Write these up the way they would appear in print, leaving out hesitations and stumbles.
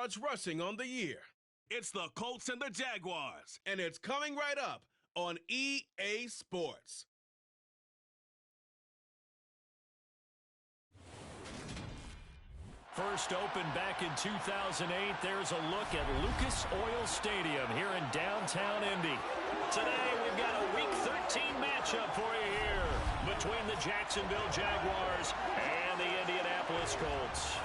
yards rushing on the year. It's the Colts and the Jaguars, and it's coming right up on EA Sports. First opened back in 2008, there's a look at Lucas Oil Stadium here in downtown Indy. Today, we've got a Week 13 matchup for you here between the Jacksonville Jaguars and the Indianapolis Colts.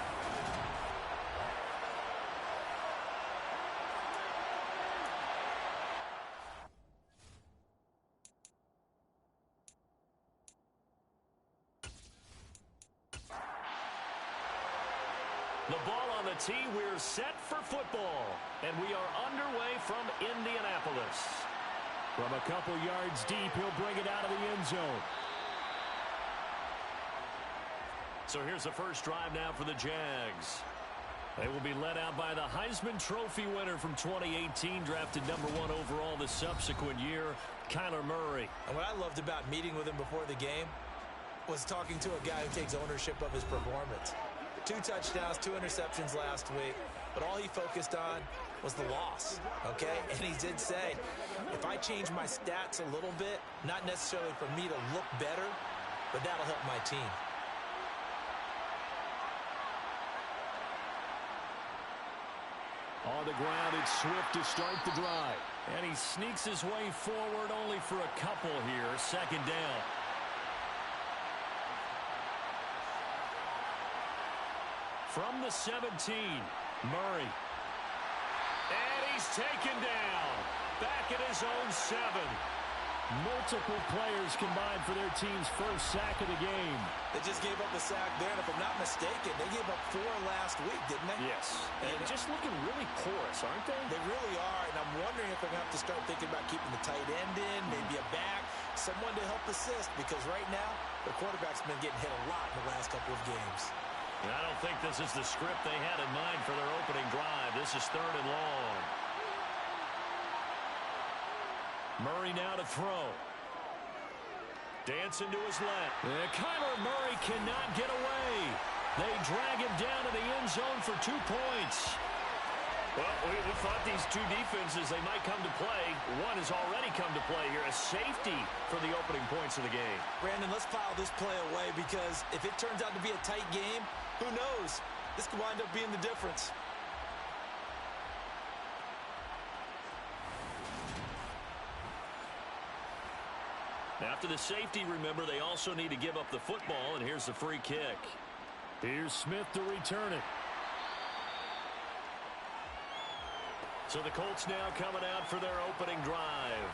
The ball on the tee, we're set for football, and we are underway from Indianapolis. From a couple yards deep, he'll bring it out of the end zone. So here's the first drive now for the Jags. They will be led out by the Heisman Trophy winner from 2018, drafted #1 overall the subsequent year, Kyler Murray. And what I loved about meeting with him before the game was talking to a guy who takes ownership of his performance. 2 touchdowns, 2 interceptions last week, but all he focused on was the loss, okay? And he did say, if I change my stats a little bit, not necessarily for me to look better, but that'll help my team. On the ground, it's Swift to start the drive. And he sneaks his way forward only for a couple here, second down. From the 17, Murray. And he's taken down. Back at his own 7. Multiple players combined for their team's first sack of the game. They just gave up a sack there, and if I'm not mistaken, they gave up 4 last week, didn't they? Yes. And just looking really porous, aren't they? They really are, and I'm wondering if they're going to have to start thinking about keeping the tight end in, maybe a back, someone to help assist, because right now, the quarterback's been getting hit a lot in the last couple of games. And I don't think this is the script they had in mind for their opening drive. This is 3rd and long. Murray now to throw. Dancing to his left. Kyler Murray cannot get away. They drag him down to the end zone for 2 points. Well, we thought these 2 defenses, they might come to play. One has already come to play here. A safety for the opening points of the game. Brandon, let's file this play away, because if it turns out to be a tight game, who knows? This could wind up being the difference. After the safety, remember, they also need to give up the football, and here's the free kick. Here's Smith to return it. So the Colts now coming out for their opening drive.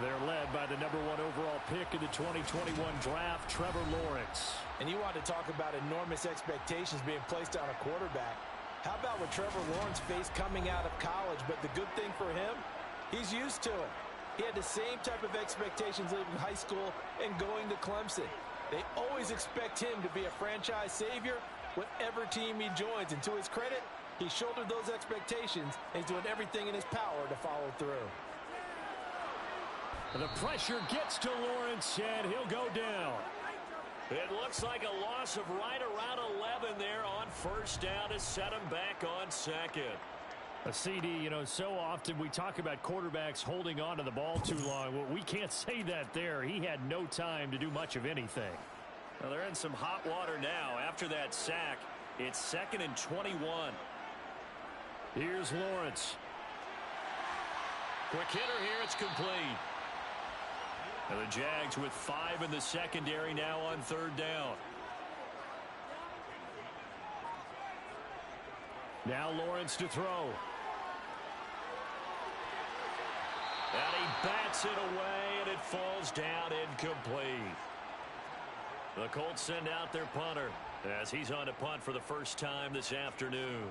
They're led by the #1 overall pick in the 2021 draft, Trevor Lawrence. And you want to talk about enormous expectations being placed on a quarterback. How about what Trevor Lawrence faced coming out of college? But the good thing for him, he's used to it. He had the same type of expectations leaving high school and going to Clemson. They always expect him to be a franchise savior, whatever team he joins. And to his credit, he shouldered those expectations and is doing everything in his power to follow through. The pressure gets to Lawrence, and he'll go down. It looks like a loss of right around 11 there on first down to set him back on second. A CD, so often we talk about quarterbacks holding on to the ball too long. Well, we can't say that there. He had no time to do much of anything. Well, they're in some hot water now. After that sack, it's 2nd and 21. Here's Lawrence. Quick hitter here. It's complete. And the Jags with 5 in the secondary now on 3rd down. Now Lawrence to throw. And he bats it away, and it falls down incomplete. The Colts send out their punter as he's on to punt for the first time this afternoon.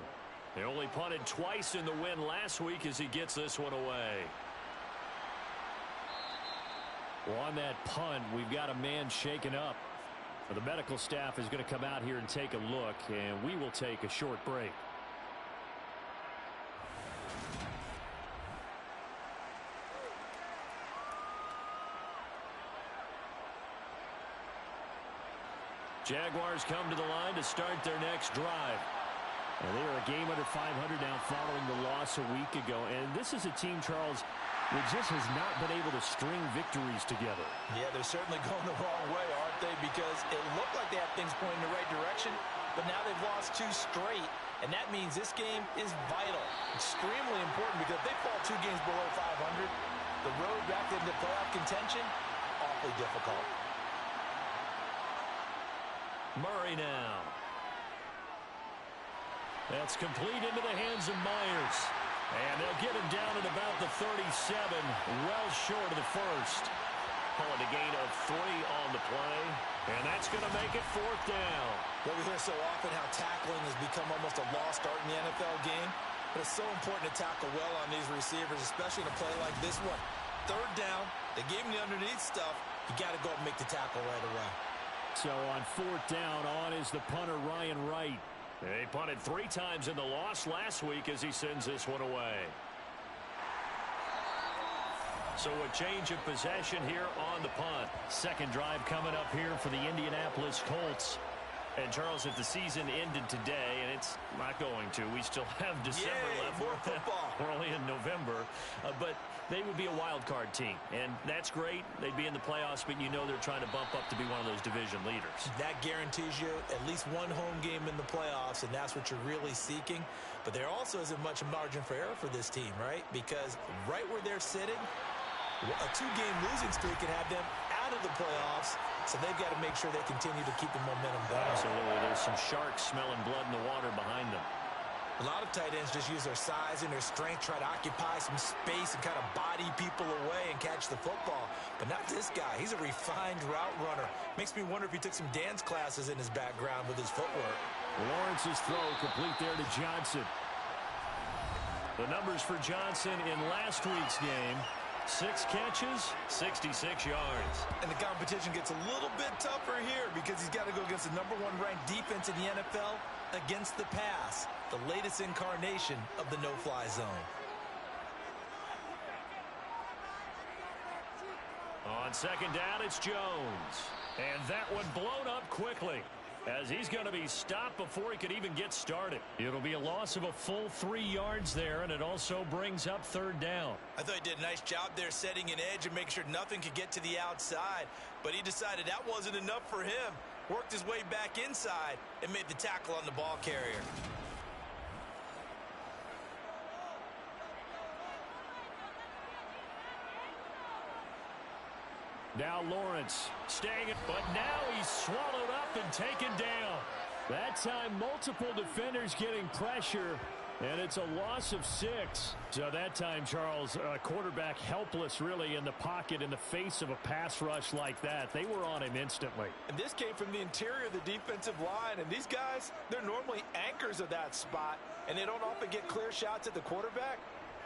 They only punted twice in the win last week as he gets this one away. Well, on that punt, we've got a man shaken up. The medical staff is going to come out here and take a look, and we will take a short break. Jaguars come to the line to start their next drive. And they are a game under 500 now following the loss a week ago. And this is a team, Charles, that just has not been able to string victories together. Yeah, they're certainly going the wrong way, aren't they? Because it looked like they had things pointing in the right direction, but now they've lost 2 straight. And that means this game is vital, extremely important, because if they fall 2 games below 500, the road back into playoff contention, awfully difficult. Murray now. That's complete into the hands of Myers. And they'll get him down at about the 37, well short of the first. Calling a gain of 3 on the play. And that's going to make it 4th down. Well, we hear so often how tackling has become almost a lost art in the NFL game. But it's so important to tackle well on these receivers, especially in a play like this one. 3rd down, they gave him the underneath stuff. You got to go and make the tackle right away. So on 4th down, on is the punter, Ryan Wright. He punted 3 times in the loss last week as he sends this one away. So a change of possession here on the punt. Second drive coming up here for the Indianapolis Colts. And, Charles, if the season ended today, and it's not going to, we still have December left. More football. We're only in November. But they would be a wild card team. And that's great. They'd be in the playoffs, but you know they're trying to bump up to be one of those division leaders. That guarantees you at least one home game in the playoffs, and that's what you're really seeking. But there also isn't much margin for error for this team, right? Because right where they're sitting, a 2-game losing streak could have them out of the playoffs, so they've got to make sure they continue to keep the momentum going. Absolutely. There's some sharks smelling blood in the water behind them. A lot of tight ends just use their size and their strength, try to occupy some space and kind of body people away and catch the football. But not this guy. He's a refined route runner. Makes me wonder if he took some dance classes in his background with his footwork. Lawrence's throw complete there to Johnson. The numbers for Johnson in last week's game: 6 catches, 66 yards. And the competition gets a little bit tougher here because he's got to go against the #1 ranked defense in the NFL against the pass, the latest incarnation of the no-fly zone. On second down, it's Jones. And that one blown up quickly, as he's going to be stopped before he could even get started. It'll be a loss of a full 3 yards there, and it also brings up 3rd down. I thought he did a nice job there setting an edge and making sure nothing could get to the outside, but he decided that wasn't enough for him. Worked his way back inside and made the tackle on the ball carrier. Now Lawrence staying, but now he's swallowed up and taken down. That time, multiple defenders getting pressure, and it's a loss of 6. So that time, Charles, quarterback helpless really in the pocket in the face of a pass rush like that. They were on him instantly. And this came from the interior of the defensive line, and these guys, they're normally anchors of that spot, and they don't often get clear shots at the quarterback.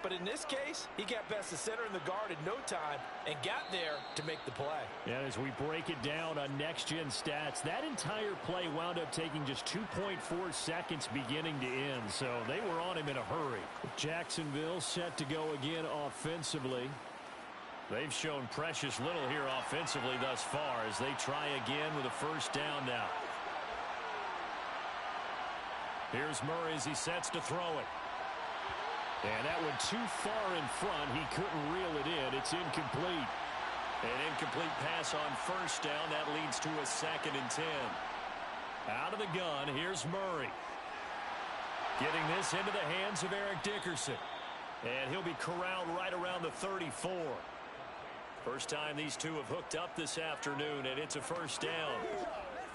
But in this case, he got past the center and the guard in no time and got there to make the play. Yeah, as we break it down on next-gen stats, that entire play wound up taking just 2.4 seconds beginning to end. So they were on him in a hurry. Jacksonville set to go again offensively. They've shown precious little here offensively thus far as they try again with a 1st down now. Here's Murray as he sets to throw it. And that one too far in front. He couldn't reel it in. It's incomplete. An incomplete pass on 1st down. That leads to a 2nd and 10. Out of the gun, here's Murray. Getting this into the hands of Eric Dickerson. And he'll be corralled right around the 34. First time these two have hooked up this afternoon, and it's a 1st down.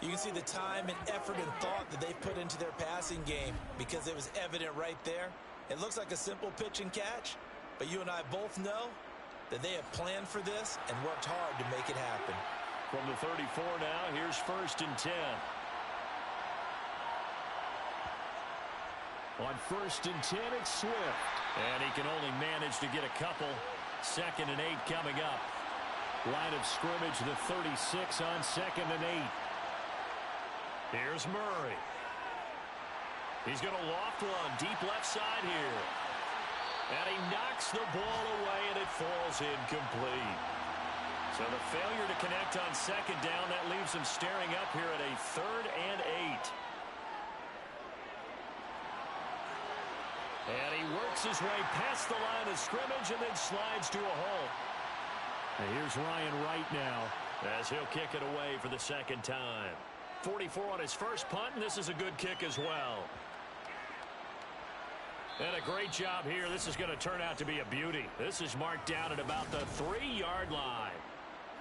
You can see the time and effort and thought that they've put into their passing game because it was evident right there. It looks like a simple pitch and catch, but you and I both know that they have planned for this and worked hard to make it happen. From the 34 now, here's 1st and 10. On 1st and 10, it's Swift. And he can only manage to get a couple. 2nd and 8 coming up. Line of scrimmage, the 36 on 2nd and 8. Here's Murray. He's going to loft one deep left side here. And he knocks the ball away, and it falls incomplete. So the failure to connect on 2nd down, that leaves him staring up here at a 3rd and 8. And he works his way past the line of scrimmage and then slides to a halt. And here's Ryan Wright now as he'll kick it away for the second time. 44 on his first punt, and this is a good kick as well. And a great job here. This is going to turn out to be a beauty. This is marked down at about the 3-yard line.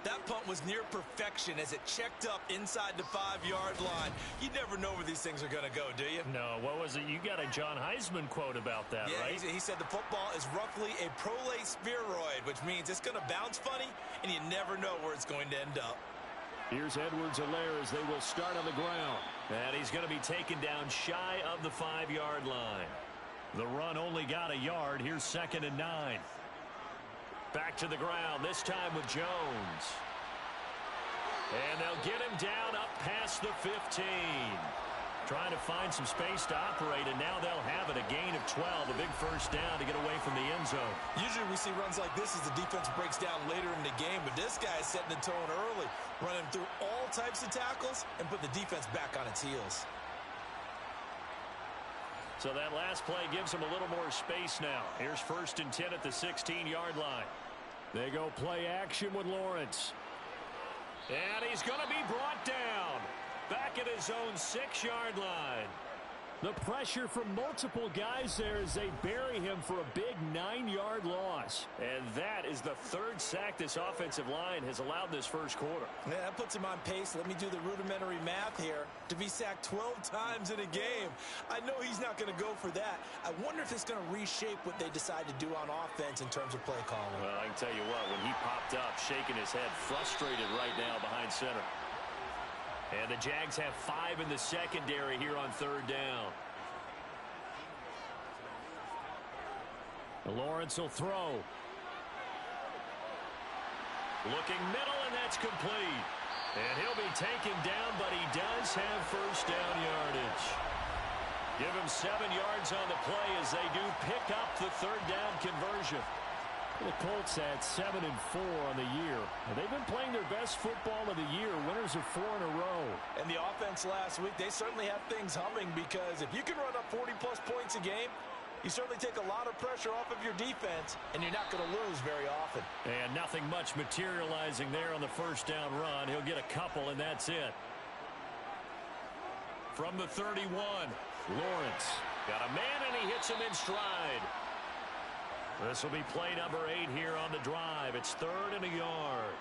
That punt was near perfection as it checked up inside the 5-yard line. You never know where these things are going to go, do you? No, what was it? You got a John Heisman quote about that, yeah, right? He said the football is roughly a prolate spheroid, which means it's going to bounce funny, and you never know where it's going to end up. Here's Edwards-Helaire as they will start on the ground. And he's going to be taken down shy of the 5-yard line. The run only got a yard. Here's 2nd and 9. Back to the ground, this time with Jones. And they'll get him down up past the 15. Trying to find some space to operate, and now they'll have it. A gain of 12, a big first down to get away from the end zone. Usually we see runs like this as the defense breaks down later in the game, but this guy is setting the tone early, running through all types of tackles and put the defense back on its heels. So that last play gives him a little more space now. Here's 1st and 10 at the 16-yard line. They go play action with Lawrence. And he's going to be brought down back at his own 6-yard line. The pressure from multiple guys there as they bury him for a big 9-yard loss. And that is the 3rd sack this offensive line has allowed this first quarter. Yeah, that puts him on pace. Let me do the rudimentary math here. To be sacked 12 times in a game. I know he's not going to go for that. I wonder if it's going to reshape what they decide to do on offense in terms of play calling. Well, I can tell you what, when he popped up, shaking his head, frustrated right now behind center. And the Jags have 5 in the secondary here on 3rd down. Lawrence will throw. Looking middle, and that's complete. And he'll be taken down, but he does have first down yardage. Give him 7 yards on the play as they do pick up the 3rd down conversion. The Colts at 7-4 on the year. And they've been playing their best football of the year, winners of 4 in a row. And the offense last week, they certainly have things humming because if you can run up 40-plus points a game, you certainly take a lot of pressure off of your defense, and you're not going to lose very often. And nothing much materializing there on the first down run. He'll get a couple, and that's it. From the 31, Lawrence got a man, and he hits him in stride. This will be play number 8 here on the drive. It's 3rd and a yard.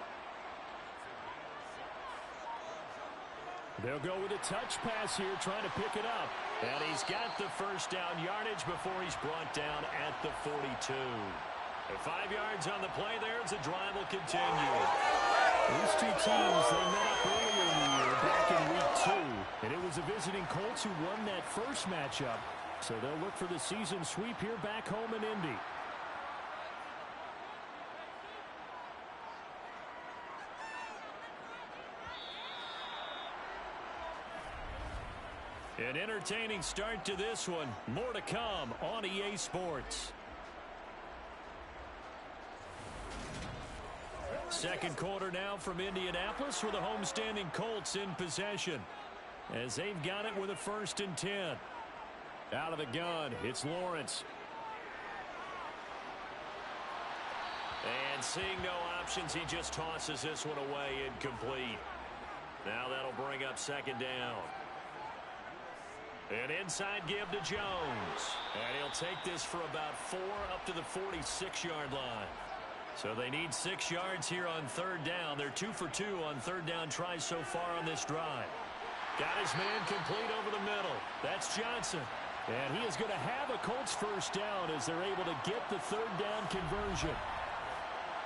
They'll go with a touch pass here, trying to pick it up. And he's got the first down yardage before he's brought down at the 42. And 5 yards on the play there as the drive will continue. These two teams, they met up earlier in the year, back in week 2. And it was the visiting Colts who won that first matchup. So they'll look for the season sweep here back home in Indy. An entertaining start to this one. More to come on EA Sports. Second quarter now from Indianapolis with the homestanding Colts in possession as they've got it with a 1st and 10. Out of the gun, it's Lawrence. And seeing no options, he just tosses this one away incomplete. Now that'll bring up 2nd down. An inside give to Jones. And he'll take this for about 4 up to the 46-yard line. So they need 6 yards here on 3rd down. They're 2 for 2 on 3rd down tries so far on this drive. Got his man complete over the middle. That's Johnson. And he is going to have a Colts first down as they're able to get the 3rd down conversion.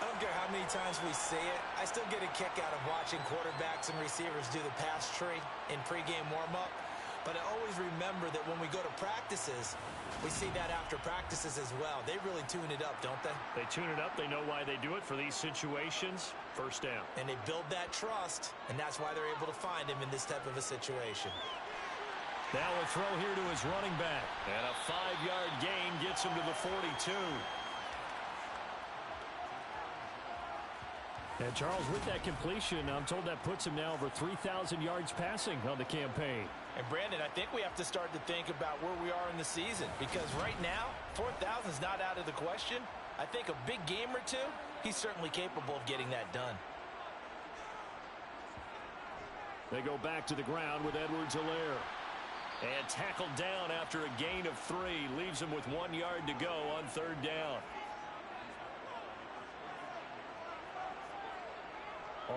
I don't care how many times we say it. I still get a kick out of watching quarterbacks and receivers do the pass tree in pregame warm-up. But I always remember that when we go to practices, we see that after practices as well. They really tune it up, don't they? They tune it up. They know why they do it for these situations. First down. And they build that trust, and that's why they're able to find him in this type of a situation. Now a throw here to his running back. And a 5-yard gain gets him to the 42. And Charles, with that completion, I'm told that puts him now over 3,000 yards passing on the campaign. And Brandon, I think we have to start to think about where we are in the season, because right now, 4,000 is not out of the question. I think a big game or two, he's certainly capable of getting that done. They go back to the ground with Edwards-Helaire. And tackled down after a gain of 3. Leaves him with 1 yard to go on third down.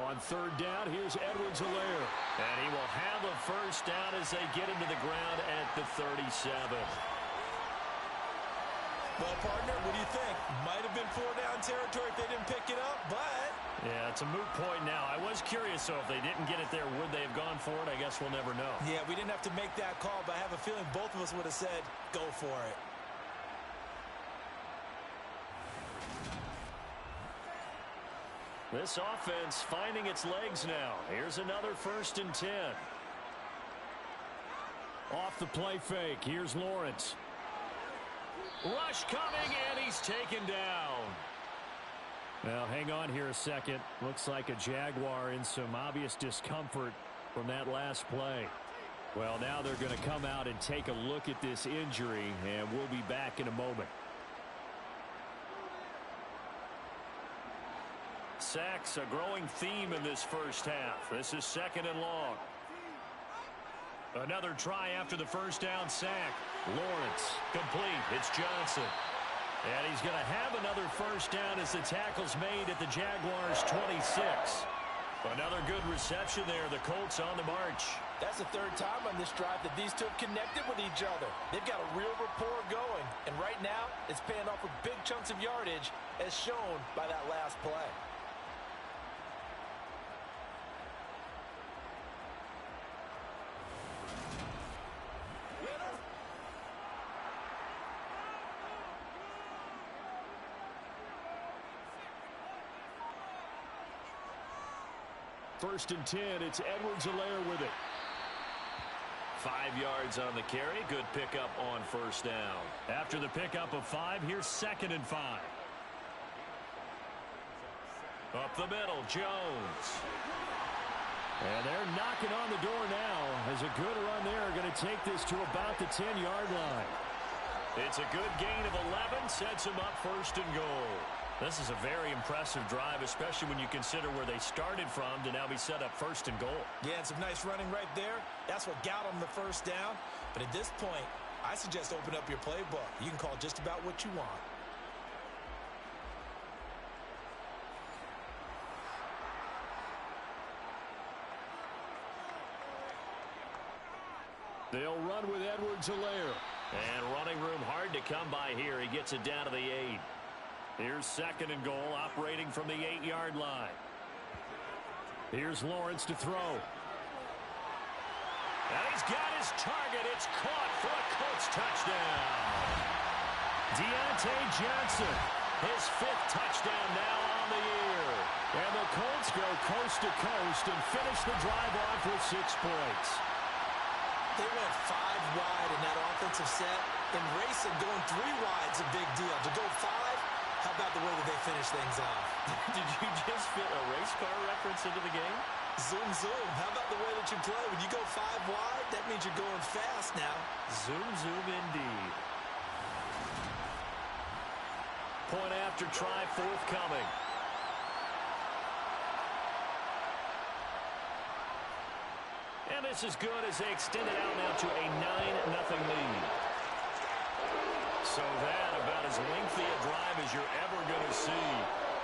On third down, here's Edwards-Helaire. And he will have a first down as they get him to the ground at the 37. Well, partner, what do you think? Might have been 4-down territory if they didn't pick it up, but... Yeah, it's a moot point now. I was curious, so if they didn't get it there, would they have gone for it? I guess we'll never know. Yeah, we didn't have to make that call, but I have a feeling both of us would have said, go for it. This offense finding its legs now. Here's another 1st and 10. Off the play fake, here's Lawrence. Rush coming, and he's taken down. Well, hang on here a second. Looks like a Jaguar in some obvious discomfort from that last play. Well, now they're going to come out and take a look at this injury, and we'll be back in a moment. Sacks, a growing theme in this first half. This is 2nd and long. Another try after the first down sack. Lawrence, complete. It's Johnson. And he's going to have another first down as the tackle's made at the Jaguars' 26. Another good reception there. The Colts on the march. That's the 3rd time on this drive that these two have connected with each other. They've got a real rapport going. And right now, it's paying off with big chunks of yardage, as shown by that last play. First and 10, it's Edwards-Helaire with it. 5 yards on the carry. Good pickup on first down. After the pickup of 5, here's 2nd and 5. Up the middle, Jones. And they're knocking on the door now as a good run there going to take this to about the 10-yard line. It's a good gain of 11, sets him up 1st and goal. This is a very impressive drive, especially when you consider where they started from to now be set up 1st and goal. Yeah, and some nice running right there. That's what got them the first down. But at this point, I suggest open up your playbook. You can call just about what you want. They'll run with Edwards-Helaire. And running room hard to come by here. He gets it down to the 8. Here's 2nd and goal, operating from the 8-yard line. Here's Lawrence to throw. And he's got his target. It's caught for a Colts touchdown. Deontay Johnson, his 5th touchdown now on the year. And the Colts go coast to coast and finish the drive off with 6 points. They went 5 wide in that offensive set. And racing, going 3 wide's a big deal. To go 5, how about the way that they finish things off? Did you just fit a race car reference into the game? Zoom, zoom. How about the way that you play? When you go 5 wide, that means you're going fast now. Zoom, zoom indeed. Point after try forthcoming. And this is good as they extend it out now to a 9-0 lead. So that about as lengthy a drive as you're ever going to see.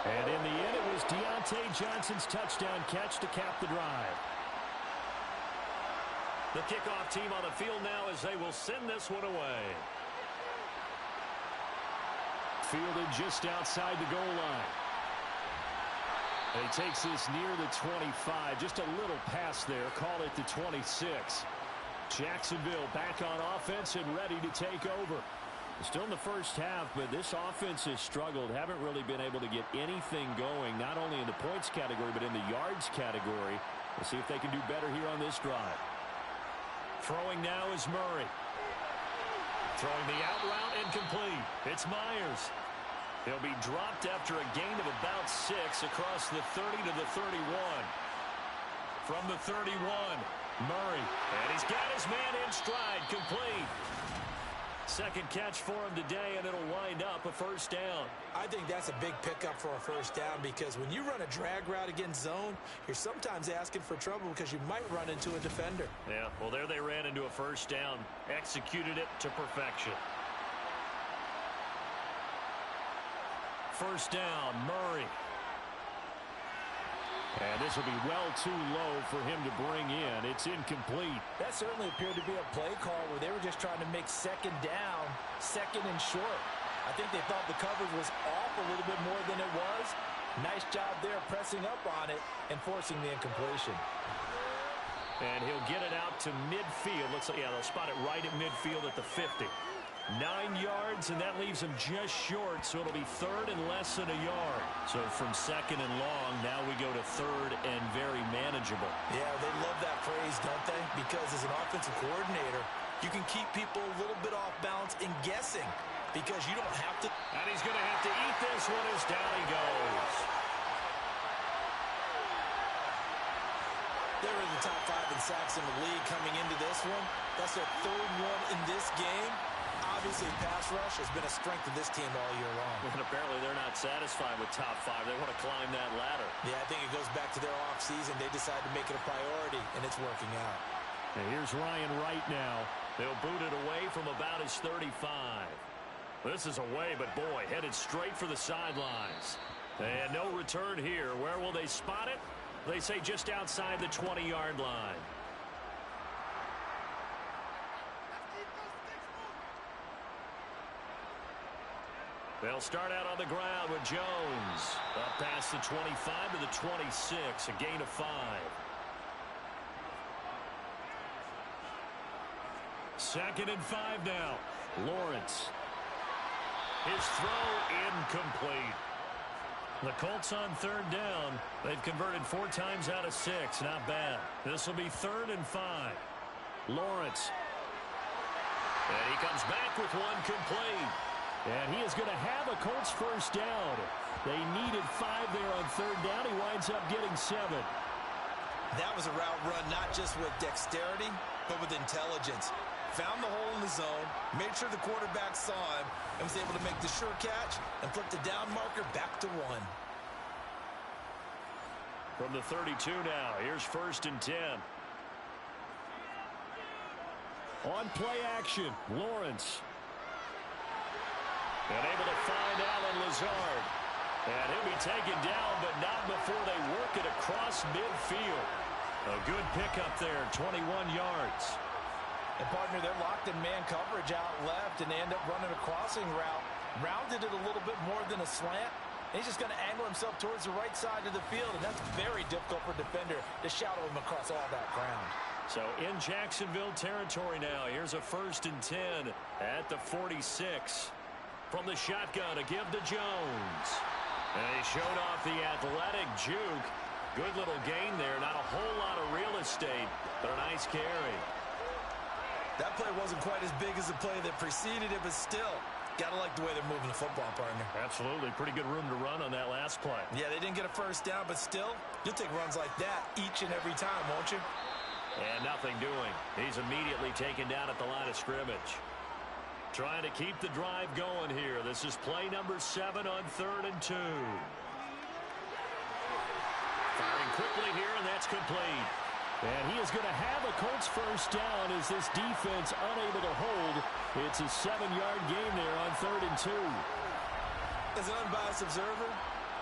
And in the end, it was Deontay Johnson's touchdown catch to cap the drive. The kickoff team on the field now as they will send this one away. Fielded just outside the goal line. And he takes this near the 25. Just a little pass there. Call it the 26. Jacksonville back on offense and ready to take over. Still in the first half, but this offense has struggled. Haven't really been able to get anything going, not only in the points category, but in the yards category. We'll see if they can do better here on this drive. Throwing now is Murray. Throwing the out route incomplete. It's Myers. He'll be dropped after a gain of about 6 across the 30 to the 31. From the 31, Murray. And he's got his man in stride, complete. Second catch for him today, and it'll wind up a first down. I think that's a big pickup for a first down because when you run a drag route against zone, you're sometimes asking for trouble because you might run into a defender. Yeah, well, there they ran into a first down. Executed it to perfection. First down, Murray. And this will be well too low for him to bring in. It's incomplete. That certainly appeared to be a play call where they were just trying to make second down, second and short. I think they thought the coverage was off a little bit more than it was. Nice job there pressing up on it and forcing the incompletion. And he'll get it out to midfield. Looks like, yeah, they'll spot it right at midfield at the 50. 9 yards, and that leaves him just short, so it'll be third and less than a yard. So from second and long, now we go to third and very manageable. Yeah, they love that phrase, don't they? Because as an offensive coordinator, you can keep people a little bit off balance and guessing because you don't have to. And he's going to have to eat this one as down he goes. They're in the top 5 in sacks in the league coming into this one. That's their third one in this game. Obviously, pass rush has been a strength of this team all year long. And apparently they're not satisfied with top 5. They want to climb that ladder. Yeah, I think it goes back to their offseason. They decided to make it a priority, and it's working out. And here's Ryan Wright now. They'll boot it away from about his 35. This is away, but boy, headed straight for the sidelines. And no return here. Where will they spot it? They say just outside the 20-yard line. They'll start out on the ground with Jones. Up past the 25 to the 26, a gain of 5. Second and 5 now. Lawrence. His throw incomplete. The Colts on third down. They've converted 4 times out of 6. Not bad. This will be third and 5. Lawrence. And he comes back with one complete. And he is going to have a Colts first down. They needed 5 there on third down. He winds up getting 7. That was a route run not just with dexterity, but with intelligence. Found the hole in the zone, made sure the quarterback saw him, and was able to make the sure catch and flip the down marker back to 1. From the 32 now, here's first and 10. On play action, Lawrence. And able to find Alan Lazard. And he'll be taken down, but not before they work it across midfield. A good pickup there, 21 yards. And partner, they're locked in man coverage out left, and they end up running a crossing route. Rounded it a little bit more than a slant. And he's just going to angle himself towards the right side of the field, and that's very difficult for a defender to shadow him across all that ground. So in Jacksonville territory now, here's a first and 10 at the 46. From the shotgun, a give to Jones. And he showed off the athletic juke. Good little gain there. Not a whole lot of real estate, but a nice carry. That play wasn't quite as big as the play that preceded it, but still, got to like the way they're moving the football, partner. Absolutely. Pretty good room to run on that last play. Yeah, they didn't get a first down, but still, you'll take runs like that each and every time, won't you? And nothing doing. He's immediately taken down at the line of scrimmage. Trying to keep the drive going here. This is play number 7 on third and 2. Firing quickly here, and that's complete. And he is going to have a Colts first down as this defense unable to hold. It's a 7-yard gain there on third and 2. As an unbiased observer,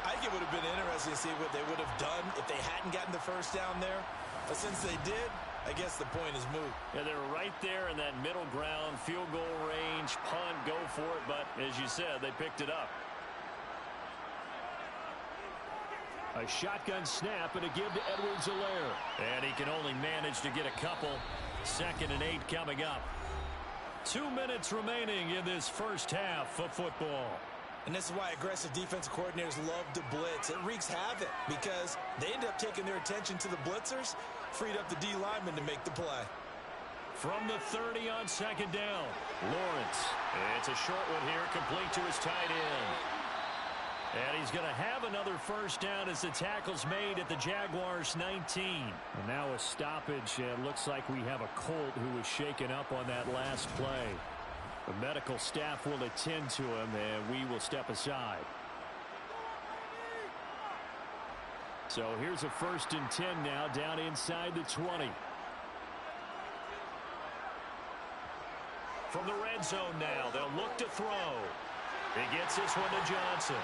I think it would have been interesting to see what they would have done if they hadn't gotten the first down there. But since they did, I guess the point is moot. Yeah, they were right there in that middle ground, field goal range, punt, go for it. But as you said, they picked it up. A shotgun snap and a give to Edwards-Helaire. And he can only manage to get a couple. Second and 8 coming up. 2 minutes remaining in this first half of football. And this is why aggressive defensive coordinators love to blitz. It wreaks havoc because they end up taking their attention to the blitzers, freed up the D lineman to make the play. From the 30 on second down, Lawrence. It's a short one here, complete to his tight end. And he's going to have another first down as the tackle's made at the Jaguars' 19. And now a stoppage, and looks like we have a Colt who was shaken up on that last play. The medical staff will attend to him, and we will step aside. So here's a 1st and 10 now, down inside the 20. From the red zone now, they'll look to throw. He gets this one to Johnson.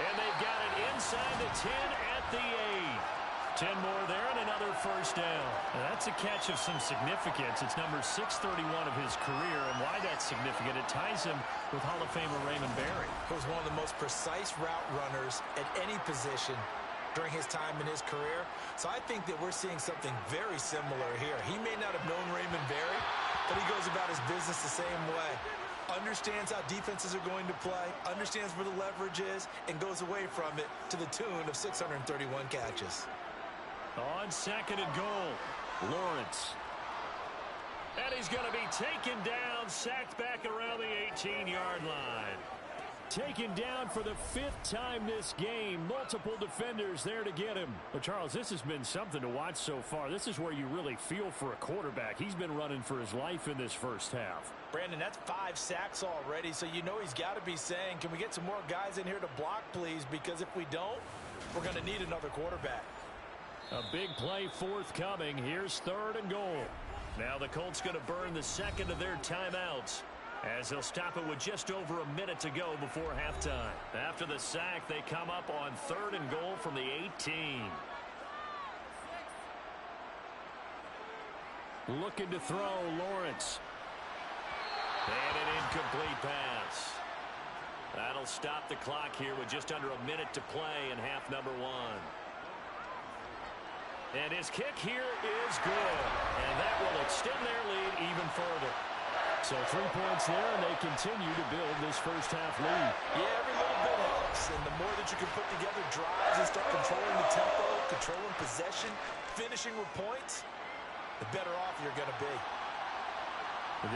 And they've got it inside the 10 at the 8. 10 more there and another first down. Now that's a catch of some significance. It's number 631 of his career, and why that's significant, it ties him with Hall of Famer Raymond Berry. He was one of the most precise route runners at any position during his time in his career. So I think that we're seeing something very similar here. He may not have known Raymond Berry, but he goes about his business the same way. Understands how defenses are going to play, understands where the leverage is, and goes away from it to the tune of 631 catches. On 2nd and goal, Lawrence. And he's going to be taken down, sacked back around the 18-yard line. Taken down for the 5th time this game. Multiple defenders there to get him. But, Charles, this has been something to watch so far. This is where you really feel for a quarterback. He's been running for his life in this first half. Brandon, that's 5 sacks already, so you know he's got to be saying, can we get some more guys in here to block, please? Because if we don't, we're going to need another quarterback. A big play forthcoming. Here's 3rd and goal. Now the Colts going to burn the second of their timeouts, as they'll stop it with just over a minute to go before halftime. After the sack, they come up on 3rd and goal from the 18. Looking to throw, Lawrence. And an incomplete pass. That'll stop the clock here with just under a minute to play in half number 1. And his kick here is good. And that will extend their lead even further. So 3 points there, and they continue to build this first half lead. Yeah, every little bit helps, and the more that you can put together drives and start controlling the tempo, controlling possession, finishing with points, the better off you're going to be.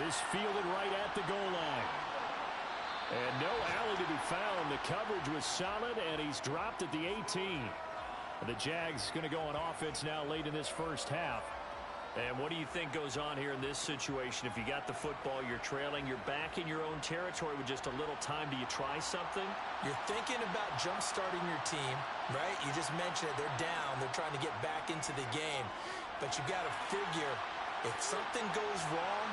This fielded right at the goal line. And no alley to be found. The coverage was solid, and he's dropped at the 18. The Jags going to go on offense now late in this first half. And what do you think goes on here in this situation? If you got the football, you're trailing, you're back in your own territory with just a little time. Do you try something? You're thinking about jump-starting your team, right? You just mentioned it. They're down. They're trying to get back into the game. But you got to figure, if something goes wrong,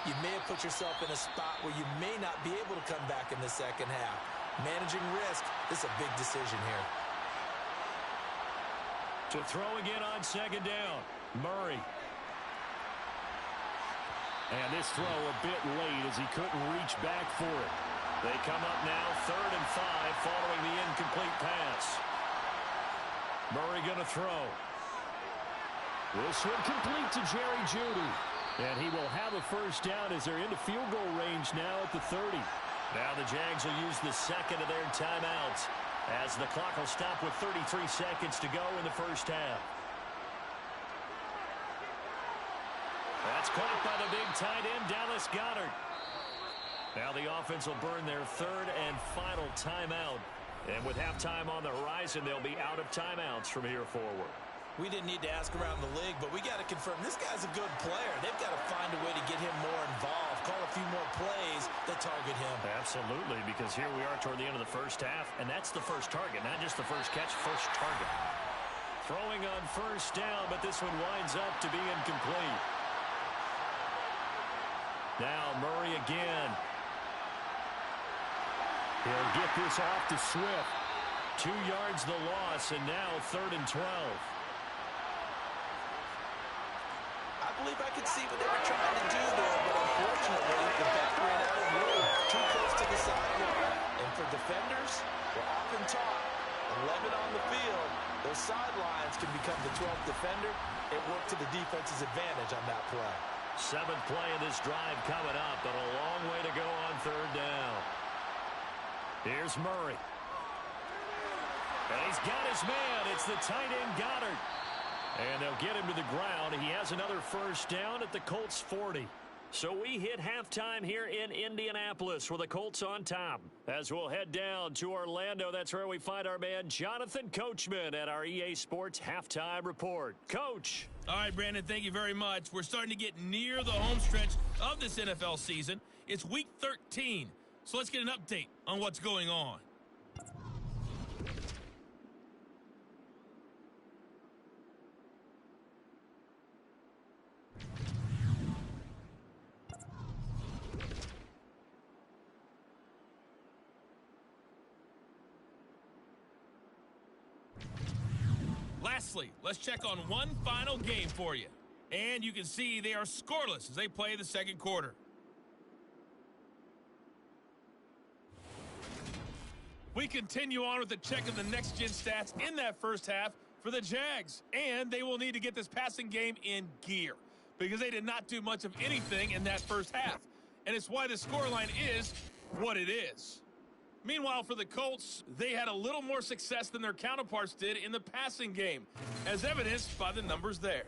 you may have put yourself in a spot where you may not be able to come back in the second half. Managing risk is a big decision here. To throw again on 2nd down, Murray. And this throw a bit late as he couldn't reach back for it. They come up now 3rd and 5 following the incomplete pass. Murray going to throw. This one complete to Jerry Jeudy. And he will have a first down as they're into field goal range now at the 30. Now the Jags will use the second of their timeouts as the clock will stop with 33 seconds to go in the first half. That's caught by the big tight end, Dallas Goedert. Now the offense will burn their 3rd and final timeout. And with halftime on the horizon, they'll be out of timeouts from here forward. We didn't need to ask around the league, but we got to confirm this guy's a good player. They've got to find a way to get him more involved, call a few more plays that target him. Absolutely, because here we are toward the end of the first half, and that's the first target, not just the first catch, first target. Throwing on first down, but this one winds up to be incomplete. Now Murray again. He'll get this off to Swift. 2 yards the loss, and now 3rd and 12. I believe I could see what they were trying to do there, but unfortunately, the back ran out of room, too close to the sideline. And for defenders, we're often taught, 11 on the field, those sidelines can become the 12th defender. It worked to the defense's advantage on that play. 7th play of this drive coming up, but a long way to go on 3rd down. Here's Murray. And he's got his man. It's the tight end, Goedert. And they'll get him to the ground. He has another first down at the Colts 40. So we hit halftime here in Indianapolis with the Colts on top. As we'll head down to Orlando, that's where we find our man Jonathan Coachman at our EA Sports Halftime Report. Coach. All right, Brandon, thank you very much. We're starting to get near the home stretch of this NFL season. It's Week 13, so let's get an update on what's going on. Lastly, let's check on one final game for you. And you can see they are scoreless as they play the second quarter. We continue on with the check of the next-gen stats in that first half for the Jags. And they will need to get this passing game in gear because they did not do much of anything in that first half. And it's why the scoreline is what it is. Meanwhile, for the Colts, they had a little more success than their counterparts did in the passing game, as evidenced by the numbers there.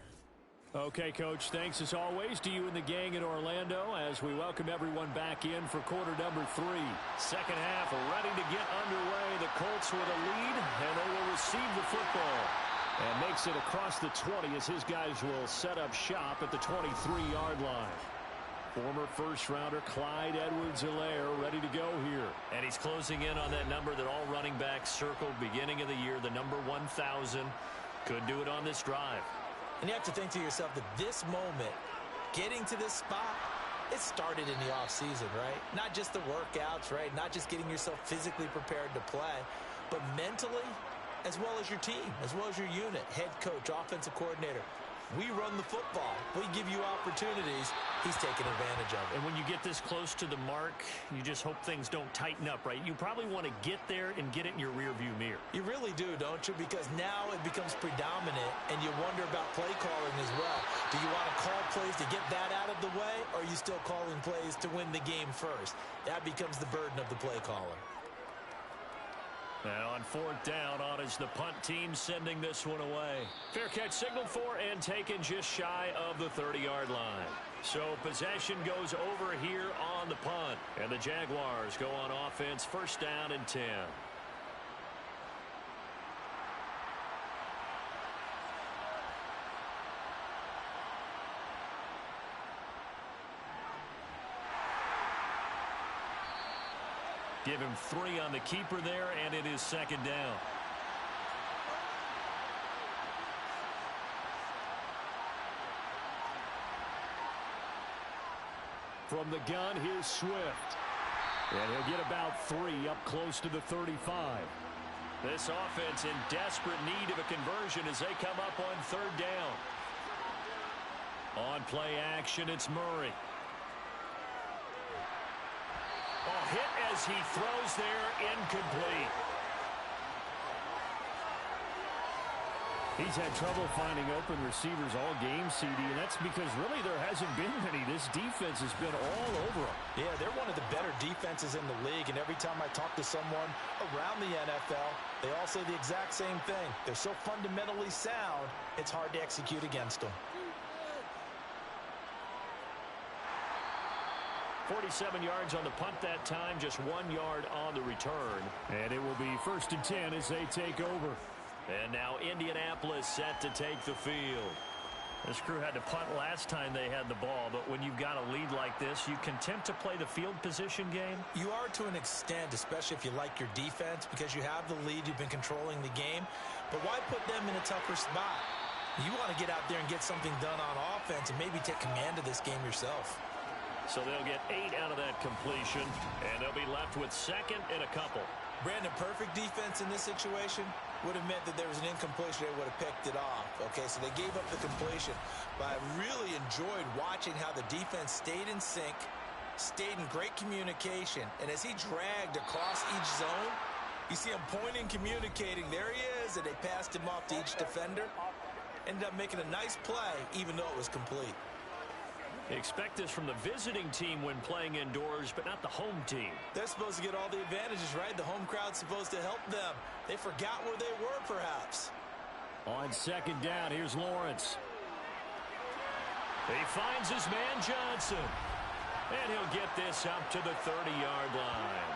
Okay, Coach, thanks as always to you and the gang in Orlando as we welcome everyone back in for quarter number 3. Second half ready to get underway. The Colts with a lead, and they will receive the football. And makes it across the 20 as his guys will set up shop at the 23-yard line. Former first-rounder Clyde Edwards-Helaire ready to go here. And he's closing in on that number that all running backs circled beginning of the year, the number 1,000. Could do it on this drive. And you have to think to yourself that this moment, getting to this spot, it started in the offseason, right? Not just the workouts, right? Not just getting yourself physically prepared to play, but mentally, as well as your team, as well as your unit, head coach, offensive coordinator. We run the football. We give you opportunities. He's taking advantage of it. And when you get this close to the mark, you just hope things don't tighten up, right? You probably want to get there and get it in your rearview mirror. You really do, don't you? Because now it becomes predominant, and you wonder about play calling as well. Do you want to call plays to get that out of the way, or are you still calling plays to win the game first? That becomes the burden of the play caller. And on fourth down, on is the punt team sending this one away. Fair catch signaled for and taken just shy of the 30-yard line. So possession goes over here on the punt. And the Jaguars go on offense, first down and 10. Give him 3 on the keeper there, and it is second down. From the gun, here's Swift. And he'll get about 3 up close to the 35. This offense in desperate need of a conversion as they come up on third down. On play action, it's Murray. Oh, hit as he throws there, incomplete. He's had trouble finding open receivers all game, CD, and that's because really there hasn't been many. This defense has been all over them. Yeah, they're one of the better defenses in the league, and every time I talk to someone around the NFL, they all say the exact same thing. They're so fundamentally sound, it's hard to execute against them. 47 yards on the punt that time, just 1 yard on the return. And it will be first and 10 as they take over. And now Indianapolis set to take the field. This crew had to punt last time they had the ball, but when you've got a lead like this, you can tempt to play the field position game. You are to an extent, especially if you like your defense, because you have the lead, you've been controlling the game. But why put them in a tougher spot? You want to get out there and get something done on offense and maybe take command of this game yourself. So they'll get 8 out of that completion, and they'll be left with second and a couple. Brandon, perfect defense in this situation would have meant that there was an incompletion. They would have picked it off. Okay, so they gave up the completion. But I really enjoyed watching how the defense stayed in sync, stayed in great communication. And as he dragged across each zone, you see him pointing, communicating. There he is, and they passed him off to each defender. Ended up making a nice play, even though it was complete. Expect this from the visiting team when playing indoors, but not the home team. They're supposed to get all the advantages, right? The home crowd's supposed to help them. They forgot where they were, perhaps. On second down, here's Lawrence. He finds his man Johnson. And he'll get this up to the 30-yard line.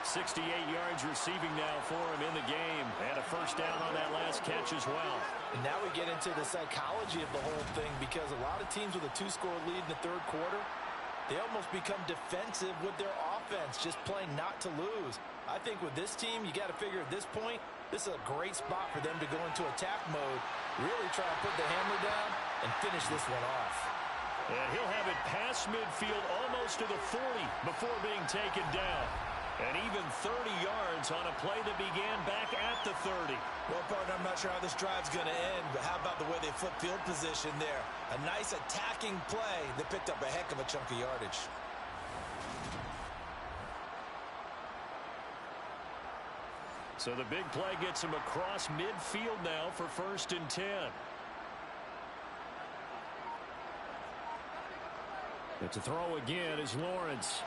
68 yards receiving now for him in the game. And a first down on that last catch as well. And now we get into the psychology of the whole thing, because a lot of teams with a 2-score lead in the third quarter, they almost become defensive with their offense, just playing not to lose. I think with this team, you got to figure at this point, this is a great spot for them to go into attack mode, really try and put the hammer down and finish this one off. And he'll have it past midfield almost to the 40 before being taken down. And even 30 yards on a play that began back at the 30. Well, partner, I'm not sure how this drive's going to end, but how about the way they flip field position there? A nice attacking play that picked up a heck of a chunk of yardage. So the big play gets him across midfield now for 1st and 10. It's a throw again as Lawrence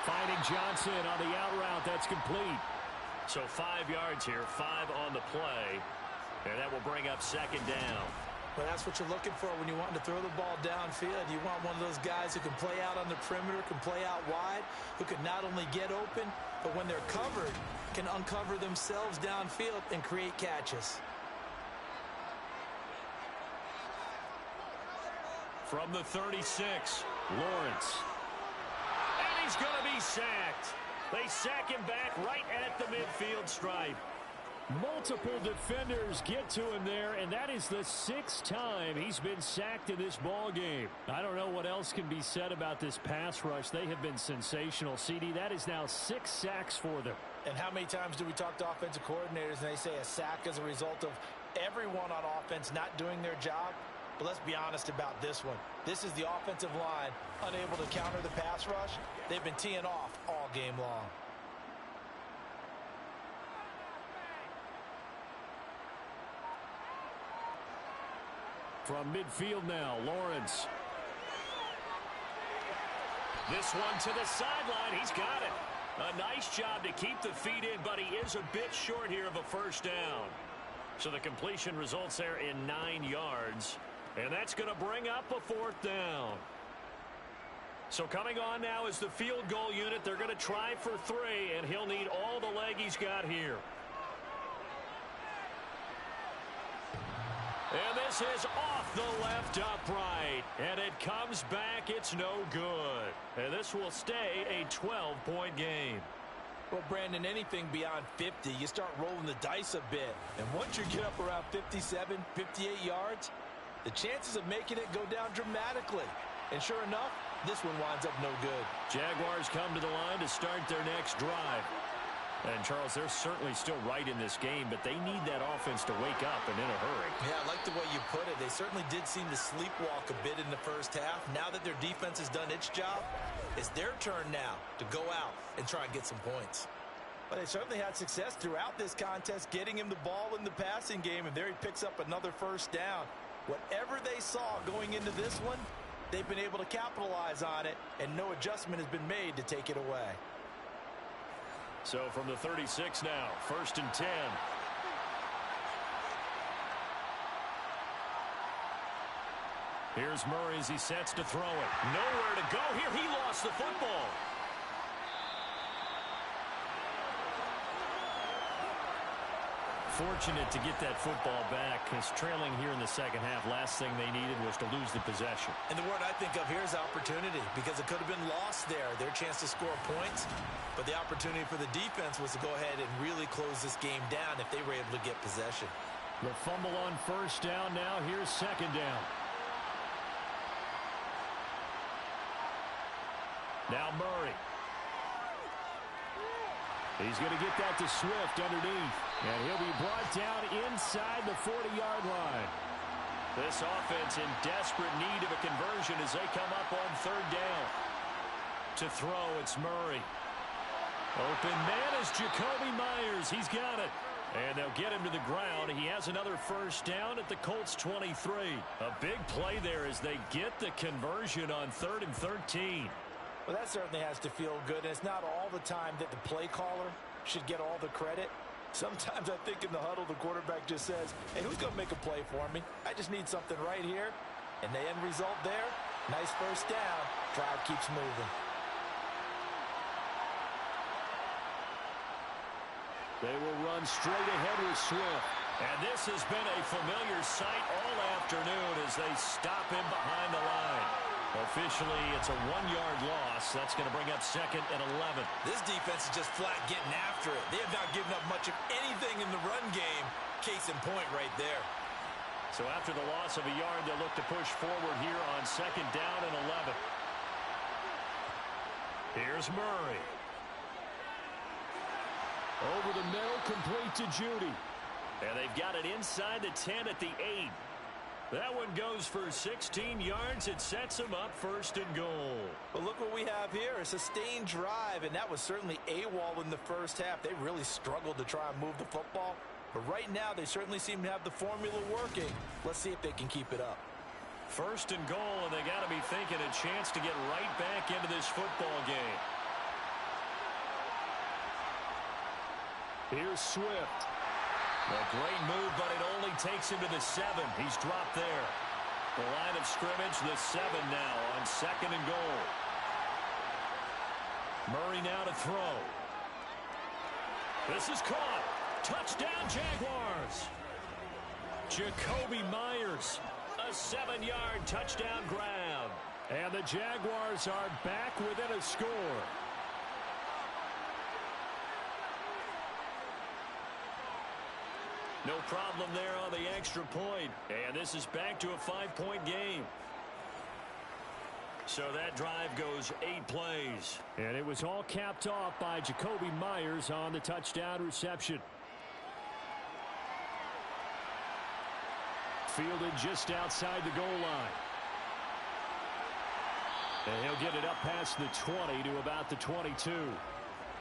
finding Johnson on the out route. That's complete. So 5 yards here, 5 on the play. And that will bring up 2nd down. Well, that's what you're looking for when you want to throw the ball downfield. You want one of those guys who can play out on the perimeter, can play out wide, who can not only get open, but when they're covered, can uncover themselves downfield and create catches. From the 36, Lawrence. And he's going to be sacked. They sack him back right at the midfield stripe. Multiple defenders get to him there, and that is the 6th time he's been sacked in this ball game. I don't know what else can be said about this pass rush. They have been sensational. CD, that is now 6 sacks for them. And how many times do we talk to offensive coordinators and they say a sack is a result of everyone on offense not doing their job? But let's be honest about this one. This is the offensive line unable to counter the pass rush. They've been teeing off all game long. From midfield now, Lawrence. This one to the sideline. He's got it. A nice job to keep the feet in, but he is a bit short here of a first down. So the completion results there in 9 yards. And that's going to bring up a 4th down. So coming on now is the field goal unit. They're going to try for 3, and he'll need all the leg he's got here. And this is off the left upright. And it comes back. It's no good. And this will stay a 12-point game. Well, Brandon, anything beyond 50, you start rolling the dice a bit. And once you get up around 57, 58 yards, the chances of making it go down dramatically. And sure enough, this one winds up no good. Jaguars come to the line to start their next drive. And, Charles, they're certainly still right in this game, but they need that offense to wake up and in a hurry. Yeah, I like the way you put it. They certainly did seem to sleepwalk a bit in the first half. Now that their defense has done its job, it's their turn now to go out and try and get some points. But they certainly had success throughout this contest, getting him the ball in the passing game, and there he picks up another first down. Whatever they saw going into this one, they've been able to capitalize on it, and no adjustment has been made to take it away. So from the 36 now, 1st and 10. Here's Murray as he sets to throw it. Nowhere to go here. He lost the football. Fortunate to get that football back, because trailing here in the second half, last thing they needed was to lose the possession. And the word I think of here is opportunity, because it could have been lost there, their chance to score points. But the opportunity for the defense was to go ahead and really close this game down if they were able to get possession. The fumble on first down now. Here's 2nd down. Now Murray. He's going to get that to Swift underneath. And he'll be brought down inside the 40-yard line. This offense in desperate need of a conversion as they come up on 3rd down. To throw, it's Murray. Open man is Jacoby Myers. He's got it. And they'll get him to the ground. He has another first down at the Colts 23. A big play there as they get the conversion on 3rd and 13. Well, that certainly has to feel good. And it's not all the time that the play caller should get all the credit. Sometimes I think in the huddle, the quarterback just says, hey, who's going to make a play for me? I just need something right here. And the end result there, Nice first down. Drive keeps moving. They will run straight ahead with Swift. And this has been a familiar sight all afternoon as they stop him behind the line. Officially, it's a 1-yard loss. That's going to bring up 2nd and 11. This defense is just flat getting after it. They have not given up much of anything in the run game. Case in point right there. So after the loss of a yard, they'll look to push forward here on 2nd down and 11. Here's Murray. Over the middle, complete to Judy. And they've got it inside the 10 at the 8. That one goes for 16 yards. It sets them up 1st and goal. But look what we have here. A sustained drive, and that was certainly AWOL in the first half. They really struggled to try and move the football. But right now, they certainly seem to have the formula working. Let's see if they can keep it up. 1st and goal, and they got to be thinking a chance to get right back into this football game. Here's Swift. A great move, but it only takes him to the 7. He's dropped there. The line of scrimmage, the 7 now on 2nd and goal. Murray now to throw. This is caught. Touchdown, Jaguars. Jacoby Myers, a 7-yard touchdown grab. And the Jaguars are back within a score. No problem there on the extra point. And this is back to a 5-point game. So that drive goes 8 plays. And it was all capped off by Jacoby Myers on the touchdown reception. Fielded just outside the goal line. And he'll get it up past the 20 to about the 22.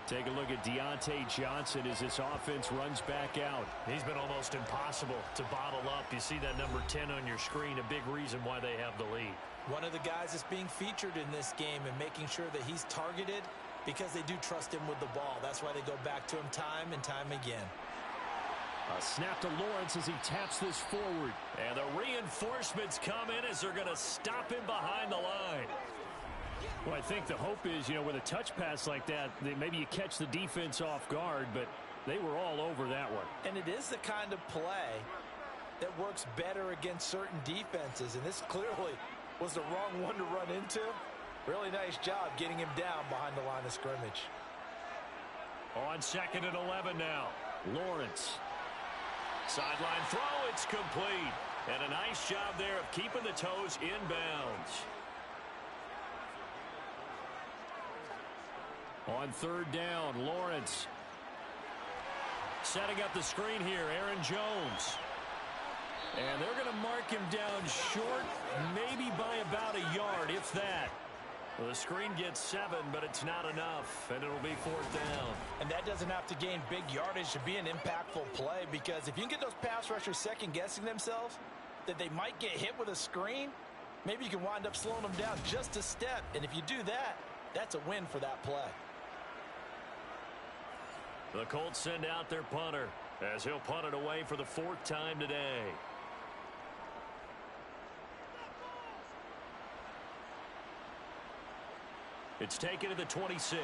Take a look at Deontay Johnson as this offense runs back out. He's been almost impossible to bottle up. You see that number 10 on your screen, a big reason why they have the lead. One of the guys that's being featured in this game and making sure that he's targeted because they do trust him with the ball. That's why they go back to him time and time again. A snap to Lawrence as he taps this forward. And the reinforcements come in as they're going to stop him behind the line. Well, I think the hope is, with a touch pass like that, maybe you catch the defense off guard, but they were all over that one. And it is the kind of play that works better against certain defenses, and this clearly was the wrong one to run into. Really nice job getting him down behind the line of scrimmage. On 2nd and 11 now. Lawrence. Sideline throw, it's complete. And a nice job there of keeping the toes inbounds. On 3rd down, Lawrence. Setting up the screen here, Aaron Jones. And they're going to mark him down short, maybe by about a yard, if that. Well, the screen gets 7, but it's not enough, and it'll be 4th down. And that doesn't have to gain big yardage to be an impactful play, because if you can get those pass rushers second-guessing themselves, that they might get hit with a screen, maybe you can wind up slowing them down just a step. And if you do that, that's a win for that play. The Colts send out their punter as he'll punt it away for the 4th time today. It's taken to the 26.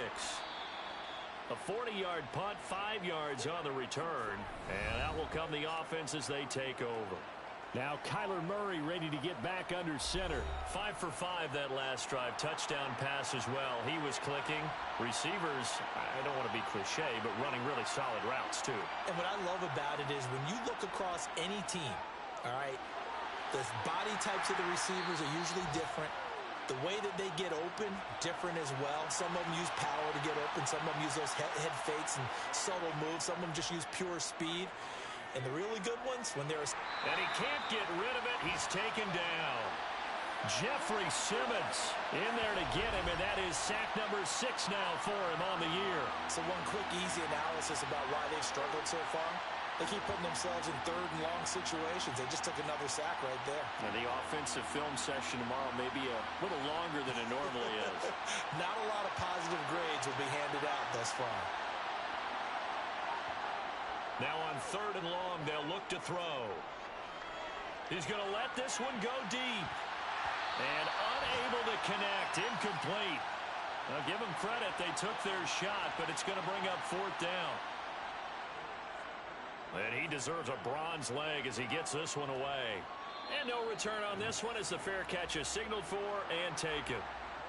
A 40-yard punt, 5 yards on the return. And out will come the offense as they take over. Now Kyler Murray ready to get back under center. 5 for 5 that last drive. Touchdown pass as well. He was clicking. Receivers, I don't want to be cliche, but running really solid routes too. And what I love about it is when you look across any team, all right, the body types of the receivers are usually different. The way that they get open, different as well. Some of them use power to get open. Some of them use those head fakes and subtle moves. Some of them just use pure speed. And the really good ones, when they're... And he can't get rid of it. He's taken down. Jeffrey Simmons in there to get him, and that is sack number 6 now for him on the year. So one quick, easy analysis about why they've struggled so far. They keep putting themselves in 3rd and long situations. They just took another sack right there. And the offensive film session tomorrow may be a little longer than it normally is. Not a lot of positive grades will be handed out thus far. Now on 3rd and long, they'll look to throw. He's going to let this one go deep. And unable to connect. Incomplete. Now, give them credit. They took their shot, but it's going to bring up 4th down. And he deserves a bronze leg as he gets this one away. And no return on this one as the fair catch is signaled for and taken.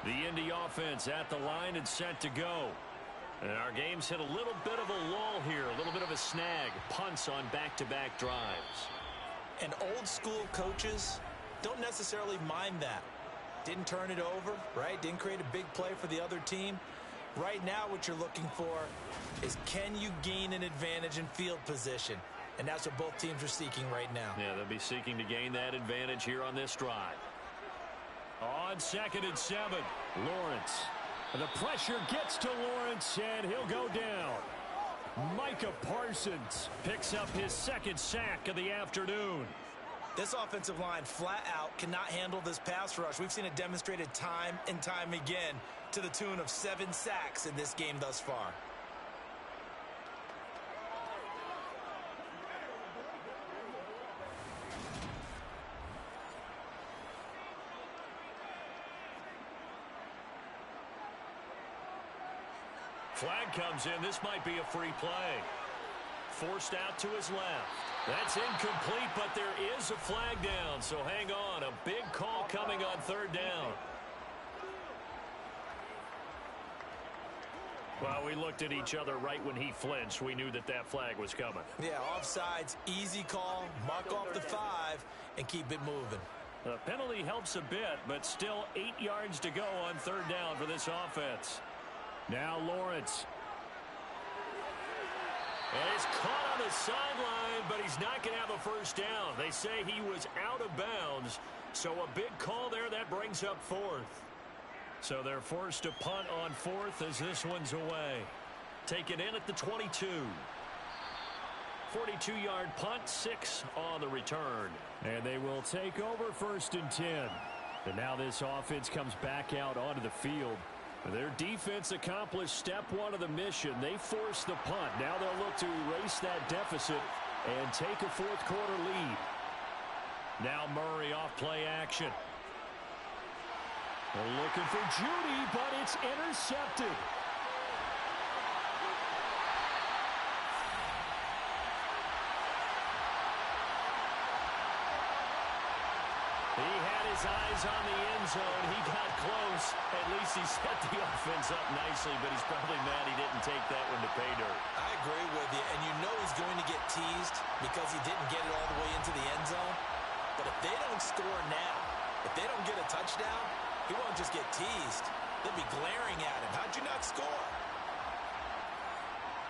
The Indy offense at the line and set to go. And our game's hit a little bit of a lull here, a little bit of a snag. Punts on back-to-back drives. And old-school coaches don't necessarily mind that. Didn't turn it over, right? Didn't create a big play for the other team. Right now what you're looking for is, can you gain an advantage in field position? And that's what both teams are seeking right now. Yeah, they'll be seeking to gain that advantage here on this drive. On 2nd and 7, Lawrence. The pressure gets to Lawrence, and he'll go down. Micah Parsons picks up his 2nd sack of the afternoon. This offensive line flat out cannot handle this pass rush. We've seen it demonstrated time and time again to the tune of 7 sacks in this game thus far. Flag comes in. This might be a free play. Forced out to his left. That's incomplete, but there is a flag down, so hang on. A big call coming on 3rd down. Well, we looked at each other right when he flinched. We knew that that flag was coming. Yeah, offsides, easy call, mark off the 5, and keep it moving. The penalty helps a bit, but still 8 yards to go on 3rd down for this offense. Now Lawrence. And he's caught on the sideline, but he's not going to have a first down. They say he was out of bounds, so a big call there. That brings up 4th. So they're forced to punt on 4th as this one's away. Taken in at the 22. 42-yard punt, 6 on the return. And they will take over 1st and 10. And now this offense comes back out onto the field. Their defense accomplished step 1 of the mission. They forced the punt. Now they'll look to erase that deficit and take a 4th quarter lead. Now Murray off play action. They're looking for Judy, but it's intercepted. He had his eyes on the end zone. He got close. At least he set the offense up nicely, but he's probably mad he didn't take that one to pay dirt. I agree with you, and you know he's going to get teased because he didn't get it all the way into the end zone. But if they don't score now, if they don't get a touchdown, he won't just get teased. They'll be glaring at him. How'd you not score?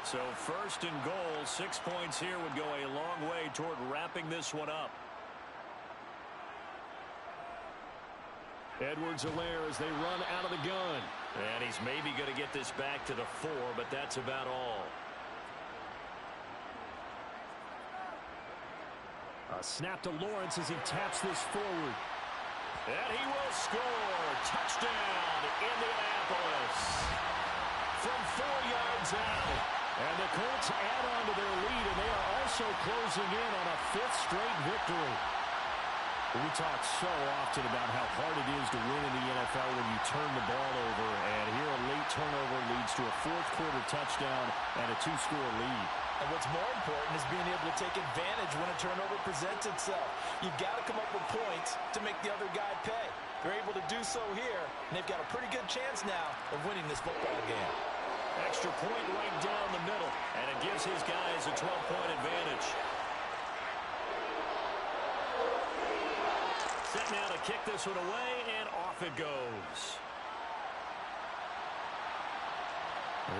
So 1st and goal, 6 points here would go a long way toward wrapping this one up. Edwards-Helaire as they run out of the gun. And he's maybe going to get this back to the 4, but that's about all. A snap to Lawrence as he taps this forward. And he will score. Touchdown, Indianapolis. From 4 yards out. And the Colts add on to their lead, and they are also closing in on a 5th straight victory. We talk so often about how hard it is to win in the NFL when you turn the ball over, and here a late turnover leads to a 4th quarter touchdown and a 2-score lead. And what's more important is being able to take advantage when a turnover presents itself. You've got to come up with points to make the other guy pay. They're able to do so here, and they've got a pretty good chance now of winning this football game. Extra point right down the middle, and it gives his guys a 12-point advantage. Set now to kick this one away, and off it goes.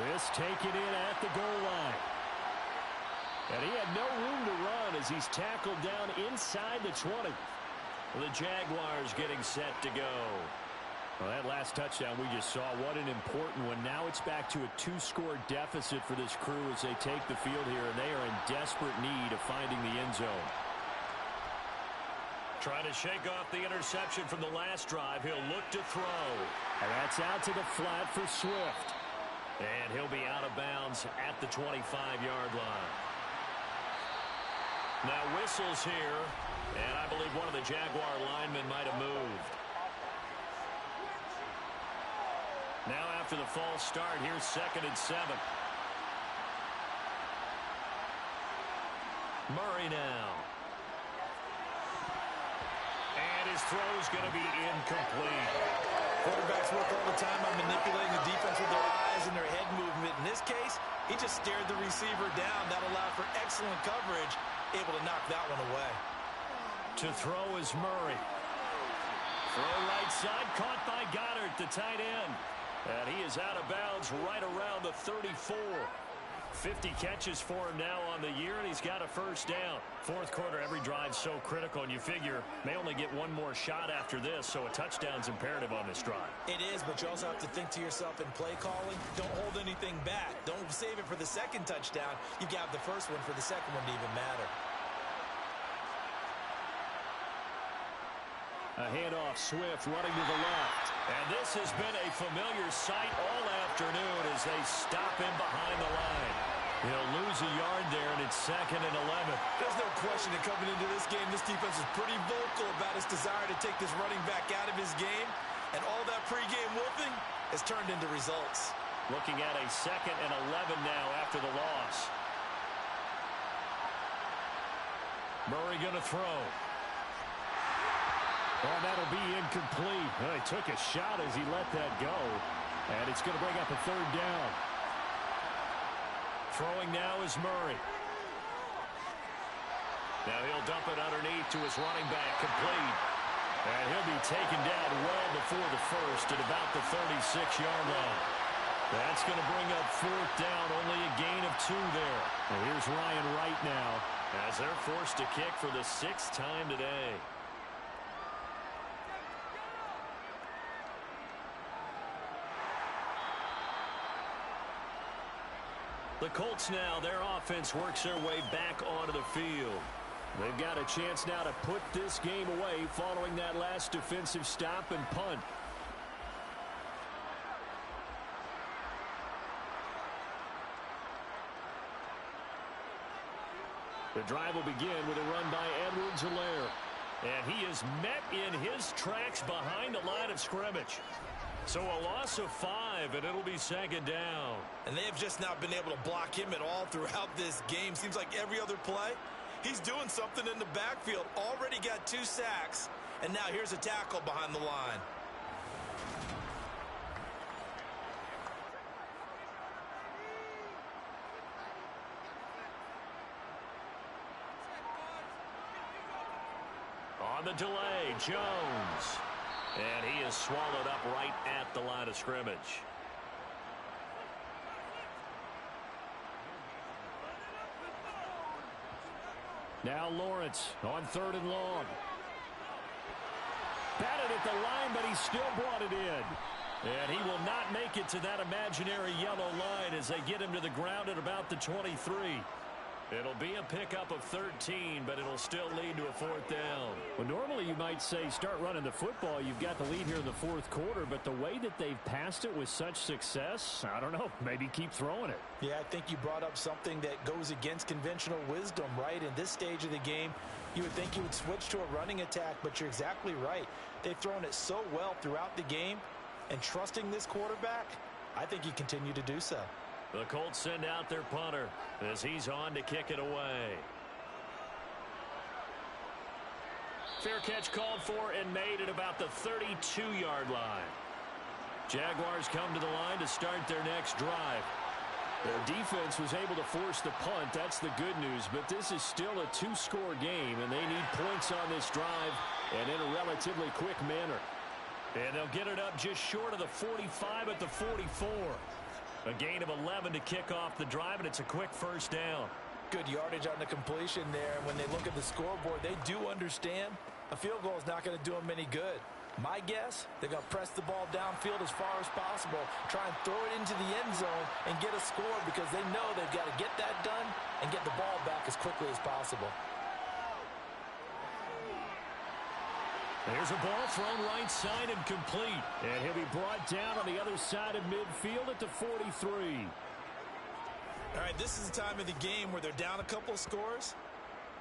This taken in at the goal line. And he had no room to run as he's tackled down inside the 20. The Jaguars getting set to go. Well, that last touchdown we just saw, what an important one. Now it's back to a 2-score deficit for this crew as they take the field here, and they are in desperate need of finding the end zone. Trying to shake off the interception from the last drive. He'll look to throw. And that's out to the flat for Swift. And he'll be out of bounds at the 25-yard line. Now whistles here, and I believe one of the Jaguar linemen might have moved. Now after the false start, here's 2nd and 7. Murray now. And his throw's going to be incomplete. Quarterbacks work all the time on manipulating the defense with their eyes and their head movement. In this case, he just stared the receiver down. That allowed for excellent coverage, able to knock that one away. To throw is Murray. Throw right side, caught by Goddard, the tight end. And he is out of bounds right around the 34. 50 catches for him now on the year, and he's got a first down. Fourth quarter, every drive's so critical, and you figure may only get one more shot after this, so a touchdown's imperative on this drive. It is, but you also have to think to yourself in play calling, don't hold anything back. Don't save it for the second touchdown. You got the first one for the second one to even matter. A handoff, Swift running to the left. And this has been a familiar sight all afternoon as they stop him behind the line. He'll lose a yard there, and it's 2nd and 11. There's no question that coming into this game, this defense is pretty vocal about its desire to take this running back out of his game. And all that pregame whooping has turned into results. Looking at a 2nd and 11 now after the loss. Murray going to throw. Oh, that'll be incomplete. Well, he took a shot as he let that go. And it's going to bring up a 3rd down. Throwing now is Murray. Now he'll dump it underneath to his running back, complete. And he'll be taken down well before the first at about the 36-yard line. That's going to bring up 4th down, only a gain of 2 there. And here's Ryan Wright now, as they're forced to kick for the 6th time today. The Colts now, their offense works their way back onto the field. They've got a chance now to put this game away following that last defensive stop and punt. The drive will begin with a run by Edwards-Helaire. And he is met in his tracks behind the line of scrimmage. So a loss of 5, and it'll be 2nd down. And they have just not been able to block him at all throughout this game. Seems like every other play, he's doing something in the backfield. Already got 2 sacks, and now here's a tackle behind the line. On the delay, Jones. And he is swallowed up right at the line of scrimmage. Now Lawrence on 3rd and long. Batted at the line, but he still brought it in. And he will not make it to that imaginary yellow line as they get him to the ground at about the 23. It'll be a pickup of 13, but it'll still lead to a 4th down. Well, normally you might say start running the football. You've got the lead here in the 4th quarter, but the way that they've passed it with such success, I don't know, maybe keep throwing it. Yeah, I think you brought up something that goes against conventional wisdom, right? In this stage of the game, you would think you would switch to a running attack, but you're exactly right. They've thrown it so well throughout the game, and trusting this quarterback, I think you continue to do so. The Colts send out their punter as he's on to kick it away. Fair catch called for and made at about the 32-yard line. Jaguars come to the line to start their next drive. Their defense was able to force the punt. That's the good news, but this is still a 2-score game, and they need points on this drive and in a relatively quick manner. And they'll get it up just short of the 45 at the 44. A gain of 11 to kick off the drive, and it's a quick first down. Good yardage on the completion there. And when they look at the scoreboard, they do understand a field goal is not going to do them any good. My guess, they're going to press the ball downfield as far as possible, try and throw it into the end zone and get a score because they know they've got to get that done and get the ball back as quickly as possible. There's a ball thrown right side and complete. And he'll be brought down on the other side of midfield at the 43. All right, this is the time of the game where they're down a couple of scores,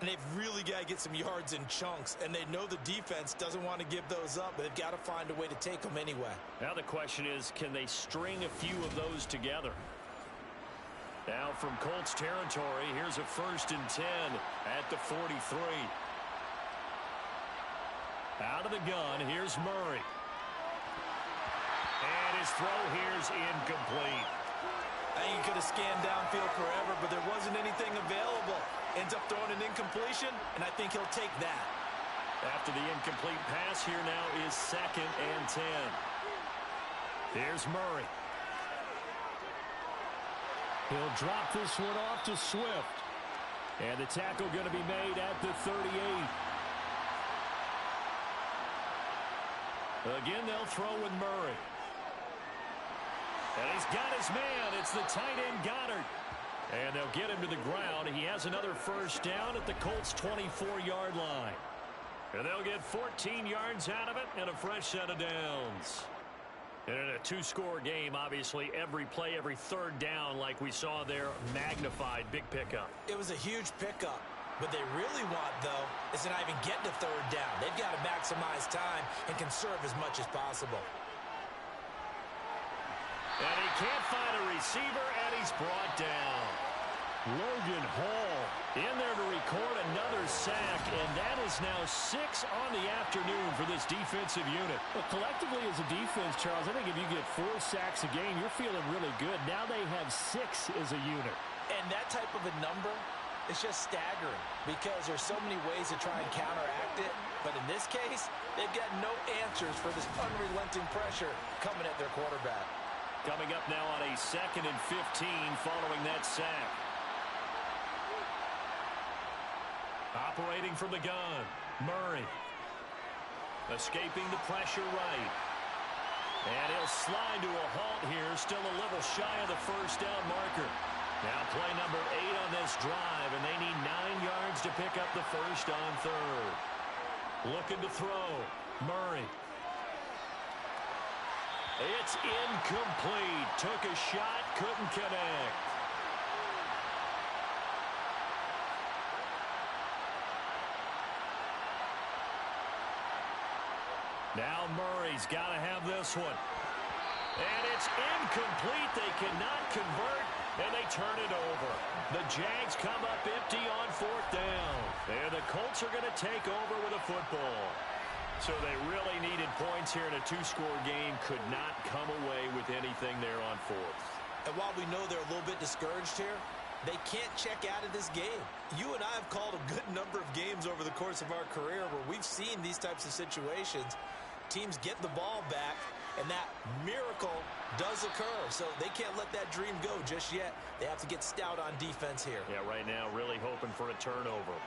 And they've really got to get some yards in chunks, and they know the defense doesn't want to give those up, but they've got to find a way to take them anyway. Now the question is, can they string a few of those together? Now from Colts territory, here's a 1st and 10 at the 43. Out of the gun, here's Murray. And his throw here's incomplete. I think he could have scanned downfield forever, but there wasn't anything available. Ends up throwing an incompletion, and I think he'll take that. After the incomplete pass, here now is 2nd and 10. Here's Murray. He'll drop this one off to Swift. And the tackle going to be made at the 38. Again, they'll throw with Murray. And he's got his man. It's the tight end Goddard. And they'll get him to the ground. He has another 1st down at the Colts' 24-yard line. And they'll get 14 yards out of it and a fresh set of downs. And in a 2-score game, obviously, every play, every 3rd down, like we saw there, magnified, big pickup. It was a huge pickup. What they really want, though, is to not even get to 3rd down. They've got to maximize time and conserve as much as possible. And he can't find a receiver, and he's brought down. Logan Hall in there to record another sack, and that is now 6 on the afternoon for this defensive unit. Well, collectively as a defense, Charles, I think if you get 4 sacks a game, you're feeling really good. Now they have 6 as a unit. And that type of a number is just staggering because there's so many ways to try and counteract it. But in this case, they've got no answers for this unrelenting pressure coming at their quarterback. Coming up now on a 2nd and 15 following that sack. Operating from the gun, Murray. Escaping the pressure right. And he'll slide to a halt here, still a little shy of the 1st down marker. Now play number 8 on this drive, and they need 9 yards to pick up the 1st on 3rd. Looking to throw, Murray. It's incomplete. Took a shot, couldn't connect. Now Murray's got to have this one. And it's incomplete. They cannot convert, and they turn it over. The Jags come up empty on 4th down. And the Colts are going to take over with a football. So they really needed points here in a 2-score game. Could not come away with anything there on 4th. And while we know they're a little bit discouraged here, they can't check out of this game. You and I have called a good number of games over the course of our career where we've seen these types of situations. Teams get the ball back, and that miracle does occur. So they can't let that dream go just yet. They have to get stout on defense here. Yeah, right now really hoping for a turnover.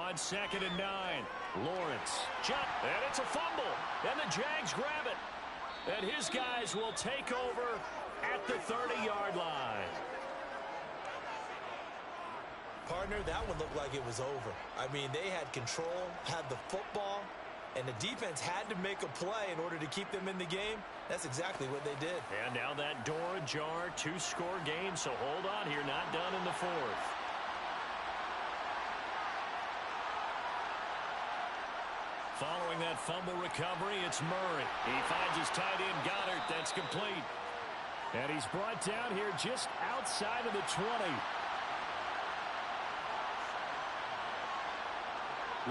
On 2nd and 9, Lawrence. Jump, and it's a fumble. And the Jags grab it. And his guys will take over at the 30-yard line. Partner, that one looked like it was over. I mean, they had control, had the football, and the defense had to make a play in order to keep them in the game. That's exactly what they did. And now that door ajar, 2-score game, so hold on here, not done in the 4th. Following that fumble recovery, it's Murray. He finds his tight end, Goddard. That's complete. And he's brought down here just outside of the 20.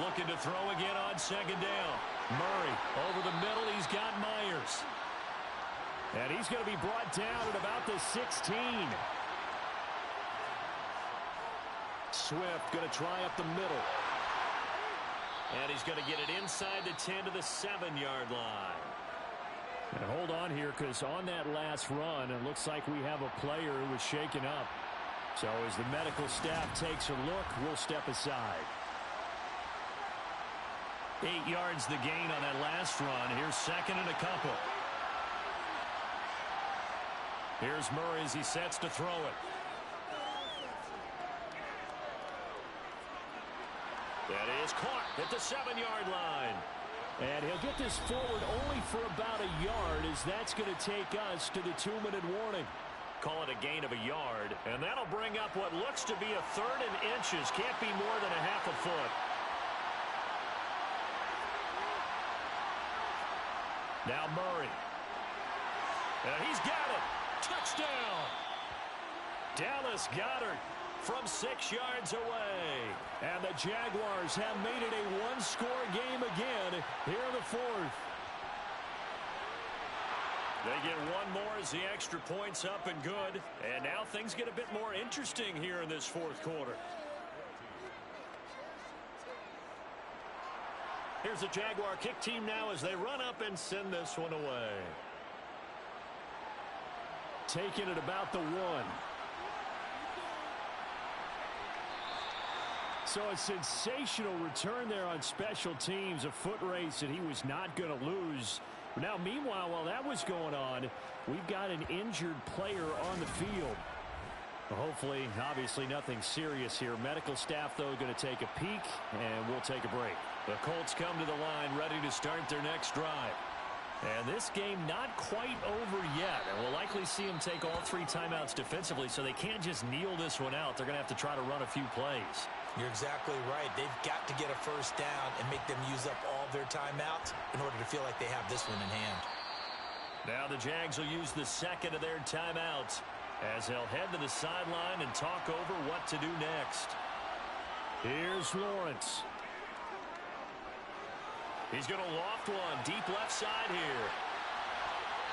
Looking to throw again on 2nd down. Murray over the middle. He's got Myers. And he's going to be brought down at about the 16. Swift going to try up the middle. And he's going to get it inside the 10 to the 7-yard line. And hold on here, because on that last run, it looks like we have a player who was shaken up. So as the medical staff takes a look, we'll step aside. 8 yards the gain on that last run. Here's 2nd and a couple. Here's Murray as he sets to throw it. That is caught at the 7-yard line. And he'll get this forward only for about a yard, as that's going to take us to the 2-minute warning. call it a gain of a yard. And that'll bring up what looks to be a 3rd and inches. Can't be more than a half a foot. Now Murray. And he's got it. Touchdown. Dallas Goedert from 6 yards away. And the Jaguars have made it a one-score game again here in the 4th. They get one more as the extra point's up and good. And now things get a bit more interesting here in this 4th quarter. Here's the Jaguar kick team now as they run up and send this one away. Taking it about the 1. So a sensational return there on special teams, a foot race that he was not going to lose. Now, meanwhile, while that was going on, we've got an injured player on the field. Hopefully, obviously, nothing serious here. Medical staff, though, going to take a peek, and we'll take a break. The Colts come to the line ready to start their next drive. And this game not quite over yet. And we'll likely see them take all 3 timeouts defensively, so they can't just kneel this one out. They're going to have to try to run a few plays. You're exactly right. They've got to get a first down and make them use up all their timeouts in order to feel like they have this one in hand. Now the Jags will use the 2nd of their timeouts as they'll head to the sideline and talk over what to do next. Here's Lawrence. He's going to loft one deep left side here.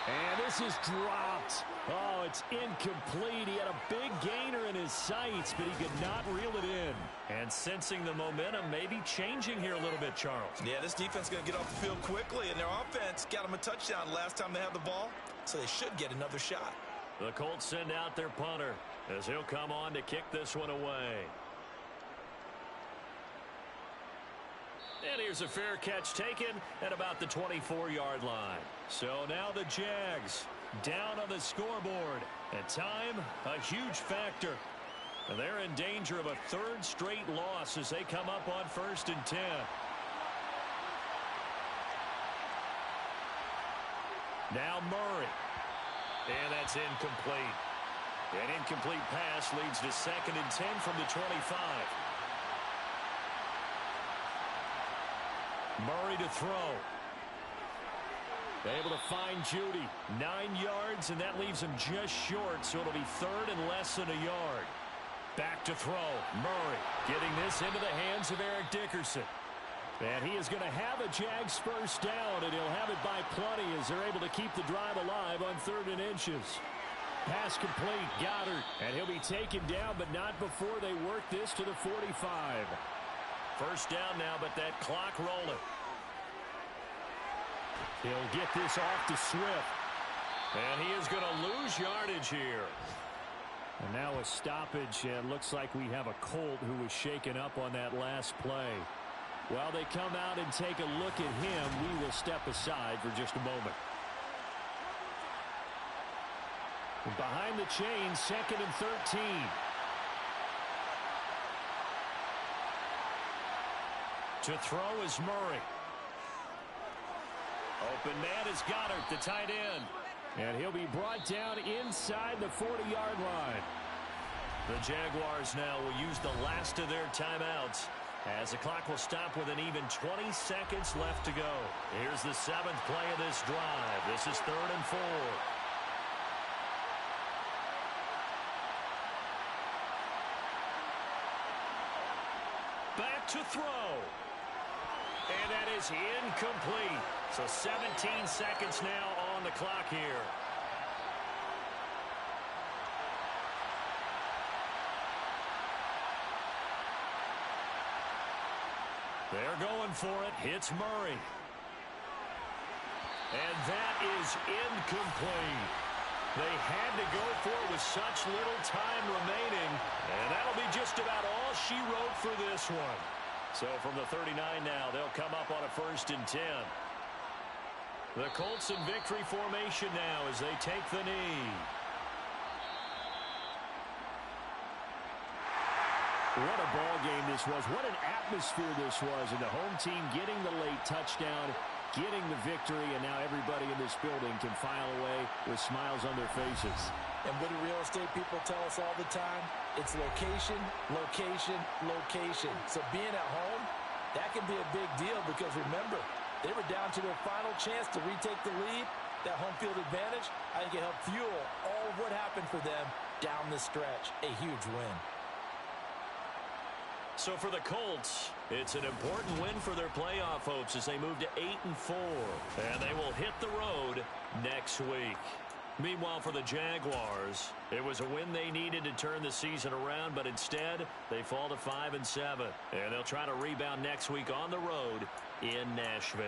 And this is dropped. Oh, it's incomplete. He had a big gainer in his sights, but he could not reel it in. And sensing the momentum maybe changing here a little bit, Charles. Yeah, this defense is going to get off the field quickly, and their offense got them a touchdown last time they had the ball, so they should get another shot. The Colts send out their punter as he'll come on to kick this one away. And here's a fair catch taken at about the 24-yard line. So now the Jags down on the scoreboard. And time, a huge factor. And they're in danger of a 3rd straight loss as they come up on 1st and 10. Now Murray. And that's incomplete. An incomplete pass leads to 2nd and 10 from the 25. Murray to throw. Able to find Judy. 9 yards, and that leaves him just short, so it'll be 3rd and less than a yard. Back to throw. Murray getting this into the hands of Eric Dickerson. And he is going to have a Jags first down, and he'll have it by plenty as they're able to keep the drive alive on 3rd and inches. Pass complete. Goedert. And he'll be taken down, but not before they work this to the 45. First down now, but that clock rolling. He'll get this off to Swift. And he is going to lose yardage here. And now a stoppage, and looks like we have a Colt who was shaken up on that last play. While they come out and take a look at him, we will step aside for just a moment. Behind the chain, 2nd and 13. To throw is Murray. Open man is Goedert, the tight end. And he'll be brought down inside the 40-yard line. The Jaguars now will use the last of their timeouts as the clock will stop with an even 20 seconds left to go. Here's the 7th play of this drive. This is 3rd and 4. Back to throw. And that is incomplete. So 17 seconds now on the clock here. They're going for it. Hits Murray. And that is incomplete. They had to go for it with such little time remaining. And that'll be just about all she wrote for this one. So from the 39 now, they'll come up on a 1st and 10. The Colts in victory formation now as they take the knee. What a ball game this was. What an atmosphere this was. And the home team getting the late touchdown, getting the victory, and now everybody in this building can file away with smiles on their faces. And what do real estate people tell us all the time? It's location, location, location. So being at home, that can be a big deal because remember, they were down to their final chance to retake the lead. That home field advantage, I think it helped fuel all of what happened for them down the stretch. A huge win. So for the Colts, it's an important win for their playoff hopes as they move to 8-4. And they will hit the road next week. Meanwhile, for the Jaguars, it was a win they needed to turn the season around, but instead, they fall to 5-7. And they'll try to rebound next week on the road in Nashville.